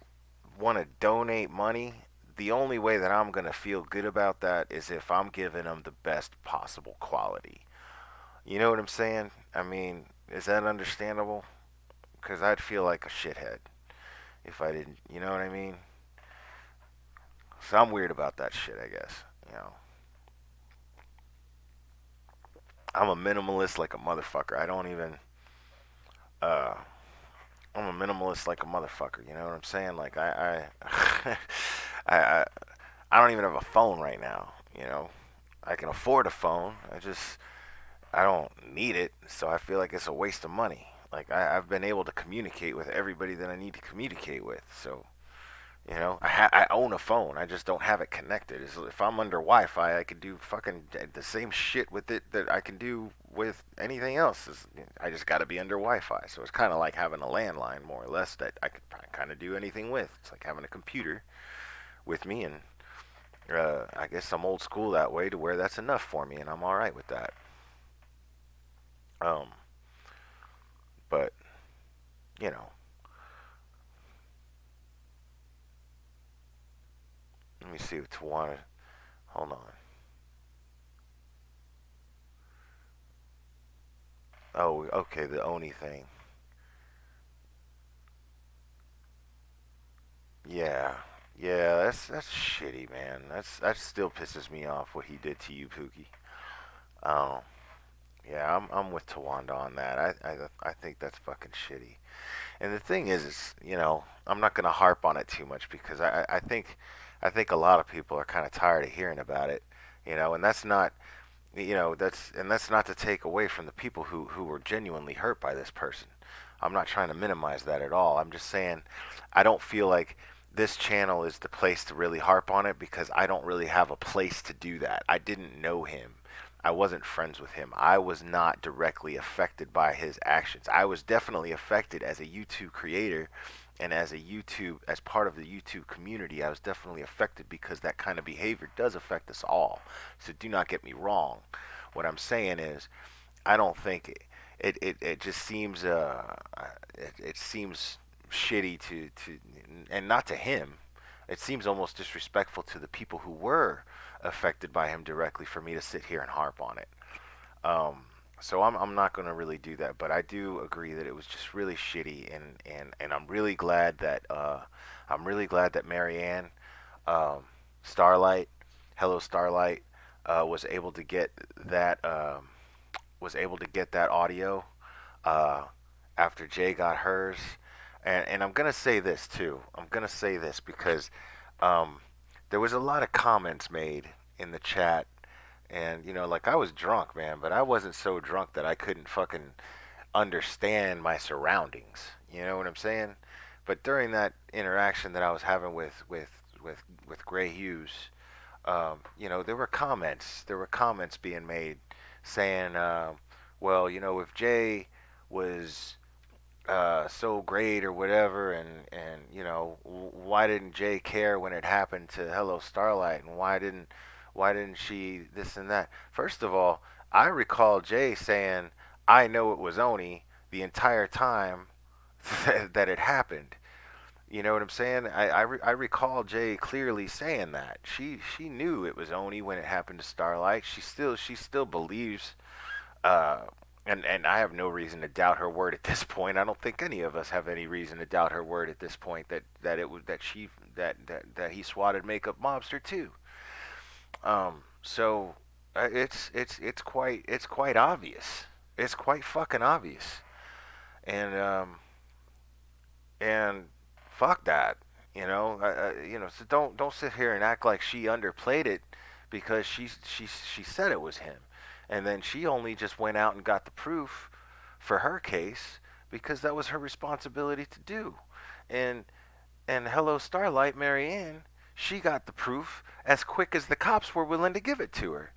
want to donate money, the only way that I'm gonna feel good about that is if I'm giving them the best possible quality. You know what I'm saying? I mean, is that understandable? Because I'd feel like a shithead if I didn't. You know what I mean? So I'm weird about that shit, I guess. You know, I'm a minimalist like a motherfucker. I don't even. Uh, I'm a minimalist like a motherfucker. You know what I'm saying? Like I I don't even have a phone right now. I can afford a phone. I don't need it, so I feel like it's a waste of money. Like I've been able to communicate with everybody that I need to communicate with. So I own a phone. I just don't have it connected. If I'm under Wi-Fi, I could do fucking the same shit with it that I can do with anything else. I just got to be under Wi-Fi. So it's kind of like having a landline, more or less, that I could kind of do anything with. It's like having a computer with me, and I guess I'm old school that way to where that's enough for me, and I'm all right with that. Um, but you know, let me see what Tawana. Hold on. Oh, okay, the Oni thing. Yeah, yeah, that's shitty, man. That still pisses me off what he did to you, Pookie. Um, yeah, I'm with Tawanda on that. I think that's fucking shitty. And the thing is I'm not gonna harp on it too much because I think a lot of people are kind of tired of hearing about it, and that's not that's not to take away from the people who were genuinely hurt by this person. I'm not trying to minimize that at all. I'm just saying I don't feel like this channel is the place to really harp on it because I don't really have a place to do that. I didn't know him. I wasn't friends with him. I was not directly affected by his actions. I was definitely affected as a YouTube creator and as part of the YouTube community. I was definitely affected because that kind of behavior does affect us all. So do not get me wrong. What I'm saying is I don't think it just seems it seems shitty to and not to him. It seems almost disrespectful to the people who were affected by him directly for me to sit here and harp on it. Um, so I'm not going to really do that, but I do agree that it was just really shitty, and I'm really glad that Marianne, um, Starlight, Hello Starlight, was able to get that audio uh, after Jay got hers. And I'm gonna say this too. I'm gonna say this because um, there was a lot of comments made in the chat, and like I was drunk, man, but I wasn't so drunk that I couldn't fucking understand my surroundings. You know what I'm saying? But during that interaction that I was having with Gray Hughes, there were comments being made saying, well, if Jay was so great or whatever, and why didn't Jay care when it happened to Hello Starlight, and why didn't she this and that? First of all, I recall Jay saying, "I know it was Oni the entire time that it happened." You know what I'm saying? I recall Jay clearly saying that she knew it was Oni when it happened to Starlight. She still believes, uh, and I have no reason to doubt her word at this point. I don't think any of us have any reason to doubt her word at this point that it was that he swatted makeup mobster too. So it's quite obvious. It's quite fucking obvious, and and fuck that. So don't sit here and act like she underplayed it because she said it was him, and then she only just went out and got the proof for her case because that was her responsibility to do, and Hello Starlight Marianne, she got the proof as quick as the cops were willing to give it to her.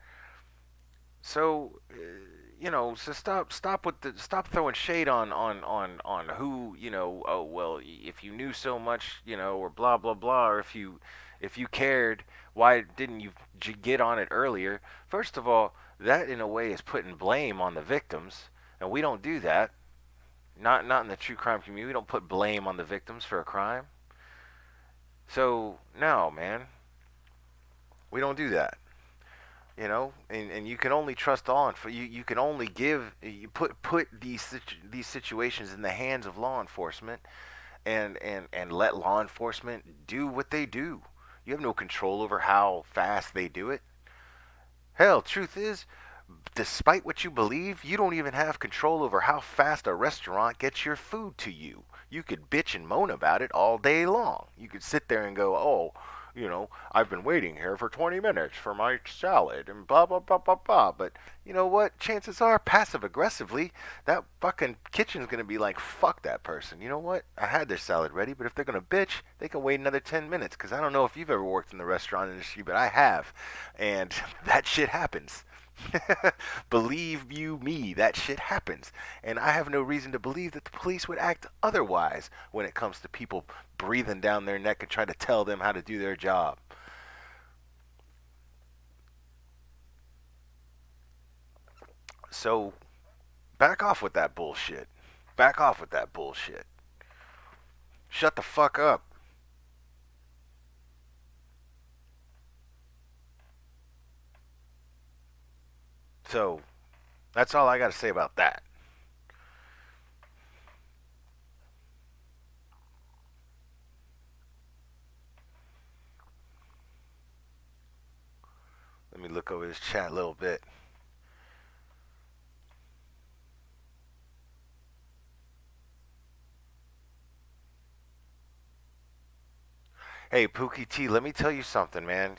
So so stop throwing shade on who Oh well, if you knew so much, or blah blah blah, or if you cared, why didn't you get on it earlier? First of all, that in a way is putting blame on the victims, and we don't do that. Not in the true crime community. We don't put blame on the victims for a crime. So no, man, we don't do that. And you can only trust on for you can only give you put these situations in the hands of law enforcement, and let law enforcement do what they do. You have no control over how fast they do it. Hell, truth is, despite what you believe, you don't even have control over how fast a restaurant gets your food to you. You could bitch and moan about it all day long. You could sit there and go, "Oh, I've been waiting here for 20 minutes for my salad and blah, blah, blah, blah, blah. But you know what? Chances are, passive aggressively, that fucking kitchen's going to be like, fuck that person. You know what? I had their salad ready, but if they're going to bitch, they can wait another 10 minutes. Because I don't know if you've ever worked in the restaurant industry, but I have. And that shit happens. Believe you me, that shit happens. And I have no reason to believe that the police would act otherwise when it comes to people breathing down their neck and trying to tell them how to do their job. So back off with that bullshit. Back off with that bullshit. Shut the fuck up. So that's all I got to say about that. Let me look over this chat a little bit. Hey, Pookie T, let me tell you something, man.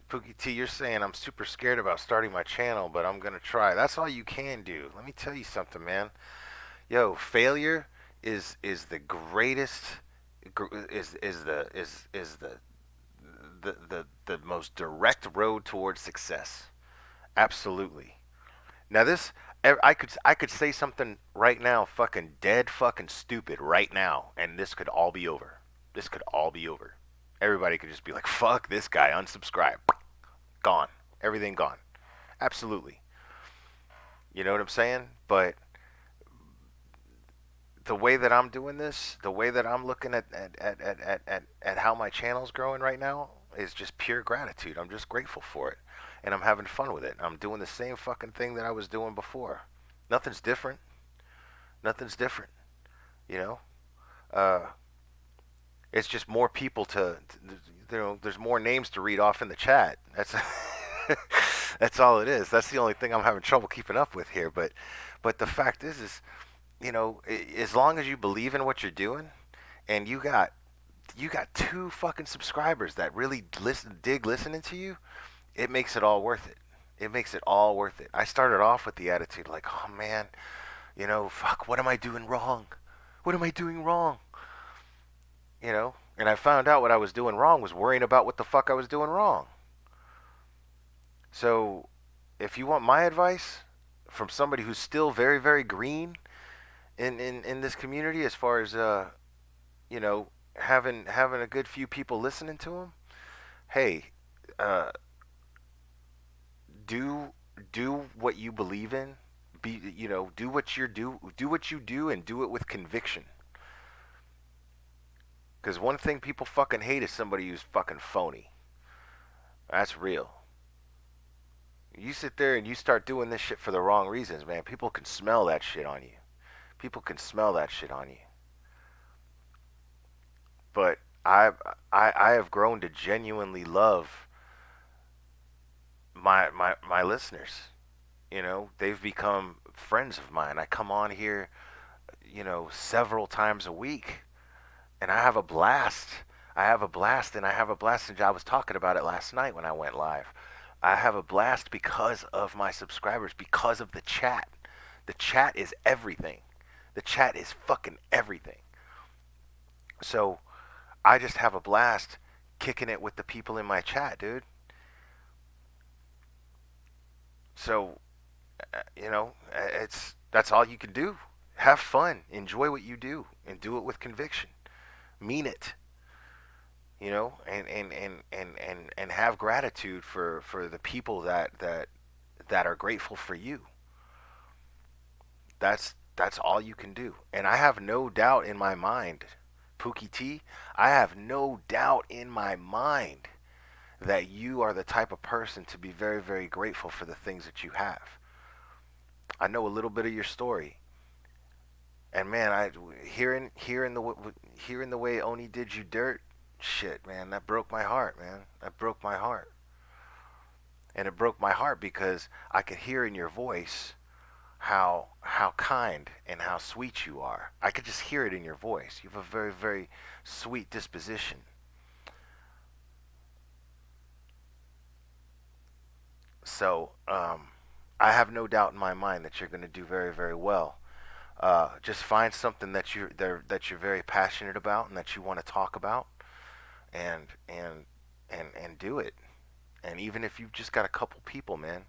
Pookie T, you're saying I'm super scared about starting my channel, but I'm gonna try. That's all you can do. Let me tell you something, man. Yo, failure is the greatest is the most direct road towards success. Absolutely. Now this I could say something right now fucking dead fucking stupid right now and this could all be over. This could all be over. Everybody could just be like, "Fuck this guy, unsubscribe." Gone. Everything gone. Absolutely. You know what I'm saying? But the way that I'm doing this, the way that I'm looking at how my channel's growing right now is just pure gratitude. I'm just grateful for it. And I'm having fun with it. I'm doing the same fucking thing that I was doing before. Nothing's different. Nothing's different. You know? Uh, it's just more people there's more names to read off in the chat. That's all it is. That's the only thing I'm having trouble keeping up with here. But the fact is as long as you believe in what you're doing, and you got two fucking subscribers that really dig listening to you, it makes it all worth it. It makes it all worth it. I started off with the attitude like, oh man, fuck, what am I doing wrong? What am I doing wrong? And I found out what I was doing wrong was worrying about what the fuck I was doing wrong. So, if you want my advice from somebody who's still very, very green in this community, as far as you know, having a good few people listening to him, hey, uh, do do what you believe in. Do what you do, and do it with conviction. Because one thing people fucking hate is somebody who's fucking phony. That's real. You sit there and you start doing this shit for the wrong reasons, man. People can smell that shit on you. People can smell that shit on you. But I have grown to genuinely love my listeners. They've become friends of mine. I come on here, several times a week, and I have a blast. I have a blast, and I have a blast. And I was talking about it last night when I went live. I have a blast because of my subscribers, because of the chat. The chat is everything. The chat is fucking everything. So I just have a blast kicking it with the people in my chat, dude. So, it's that's all you can do. Have fun, enjoy what you do, and do it with conviction. Mean it, and have gratitude for the people that are grateful for you. That's all you can do. And I have no doubt in my mind, Pookie T, I have no doubt in my mind that you are the type of person to be very, very grateful for the things that you have. I know a little bit of your story, and man, I hearing the way Oni did you dirt, shit, man, that broke my heart, man. That broke my heart, and it broke my heart because I could hear in your voice how kind and how sweet you are. I could just hear it in your voice. You have a very, very sweet disposition. So I have no doubt in my mind that you're going to do very, very well. Just find something that you're very passionate about and that you want to talk about, and and do it. And even if you've just got a couple people, man,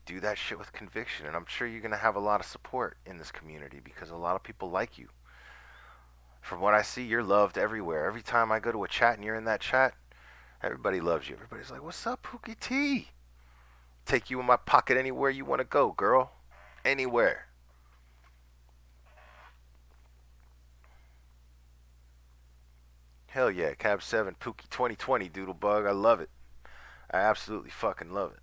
do that shit with conviction. And I'm sure you're gonna have a lot of support in this community because a lot of people like you. From what I see, you're loved everywhere. Every time I go to a chat and you're in that chat, everybody loves you. Everybody's like, "What's up, Pookie T? Take you in my pocket anywhere you want to go, girl. Anywhere." Hell yeah, Cab 7 Pookie 2020 Doodlebug. I love it. I absolutely fucking love it.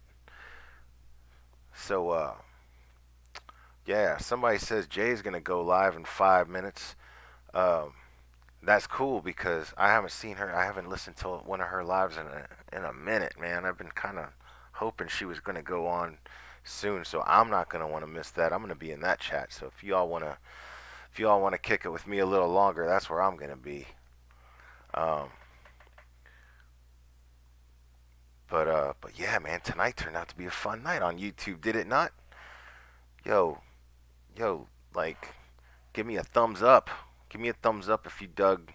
So yeah, somebody says Jay's gonna go live in 5 minutes. Um, that's cool because I haven't seen her. I haven't listened to one of her lives in a minute, man. I've been kind of hoping she was gonna go on soon, so I'm not gonna want to miss that. I'm gonna be in that chat. So if y'all wanna kick it with me a little longer, that's where I'm gonna be. Um, but yeah, man, tonight turned out to be a fun night on YouTube, did it not? Yo, yo, like, give me a thumbs up. Give me a thumbs up if you dug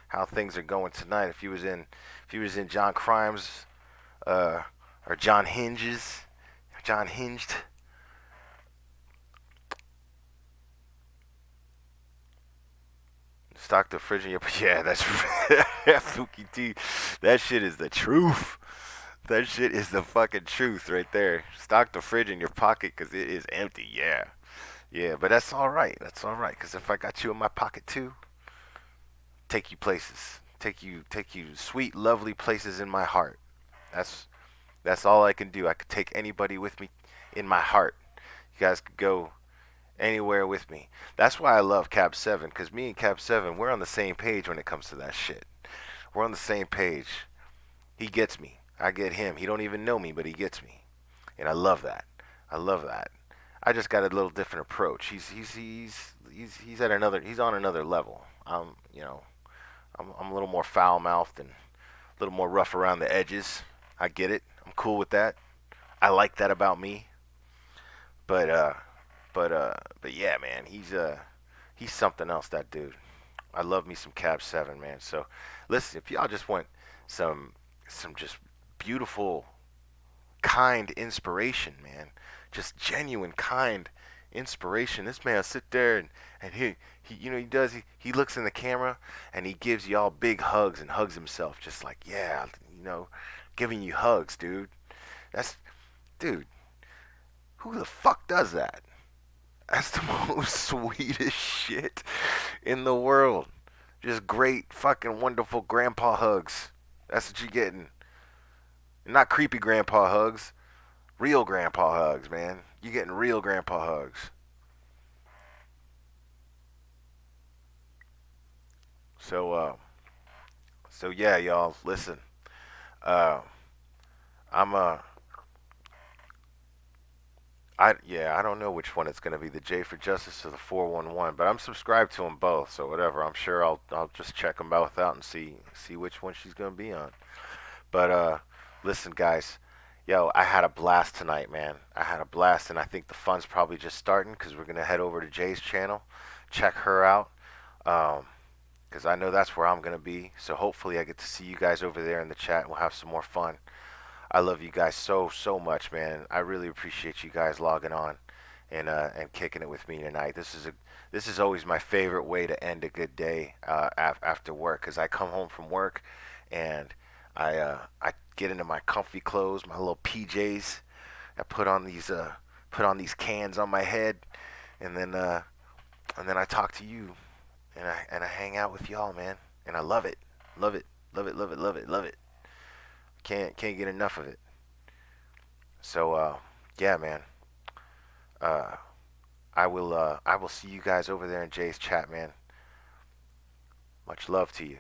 how things are going tonight. If you was in John Crimes, uh, or John Hinged. Stock the fridge in your yeah. That's Fuki T. That shit is the truth. That shit is the fucking truth right there. Stock the fridge in your pocket because it is empty. Yeah, yeah. But that's all right. That's all right. Because if I got you in my pocket too, take you places. Take you sweet, lovely places in my heart. That's that's all I can do. I could take anybody with me in my heart. You guys could go anywhere with me. That's why I love Cab 7, because me and Cab 7, we're on the same page when it comes to that shit. We're on the same page. He gets me. I get him. He don't even know me, but he gets me. And I love that. I love that. I just got a little different approach. He's at another he's on another level. I'm a little more foul mouthed and a little more rough around the edges. I get it. I'm cool with that. I like that about me. But but yeah, man, he's something else. That dude. I love me some Cab 7, man. So listen, if y'all just want some just beautiful, kind inspiration, man, just genuine, kind inspiration. This man will sit there and he he looks in the camera and he gives y'all big hugs and hugs himself, just like, yeah, giving you hugs, dude. That's dude. Who the fuck does that? That's the most sweetest shit in the world. Just great, fucking wonderful grandpa hugs. That's what you're getting. Not creepy grandpa hugs. Real grandpa hugs, man. You're getting real grandpa hugs. So, so yeah, y'all. Listen, uh, I'm I don't know which one it's gonna be, the J for Justice or the 411, but I'm subscribed to them both. So whatever. I'm sure I'll just check them both out and see which one she's gonna be on. But listen, guys, yo, I had a blast tonight, man. I had a blast, and I think the fun's probably just starting because we're gonna head over to Jay's channel, check her out, um, because I know that's where I'm gonna be. So hopefully, I get to see you guys over there in the chat, and we'll have some more fun. I love you guys so much, man. I really appreciate you guys logging on and kicking it with me tonight. This is always my favorite way to end a good day after work, because I come home from work and I get into my comfy clothes, my little PJs. I put on these cans on my head, and then I talk to you, and I hang out with y'all, man. And I love it, love it, love it, love it, love it, love it. Can't get enough of it. So yeah, man. Uh, I will see you guys over there in Jay's chat, man. Much love to you.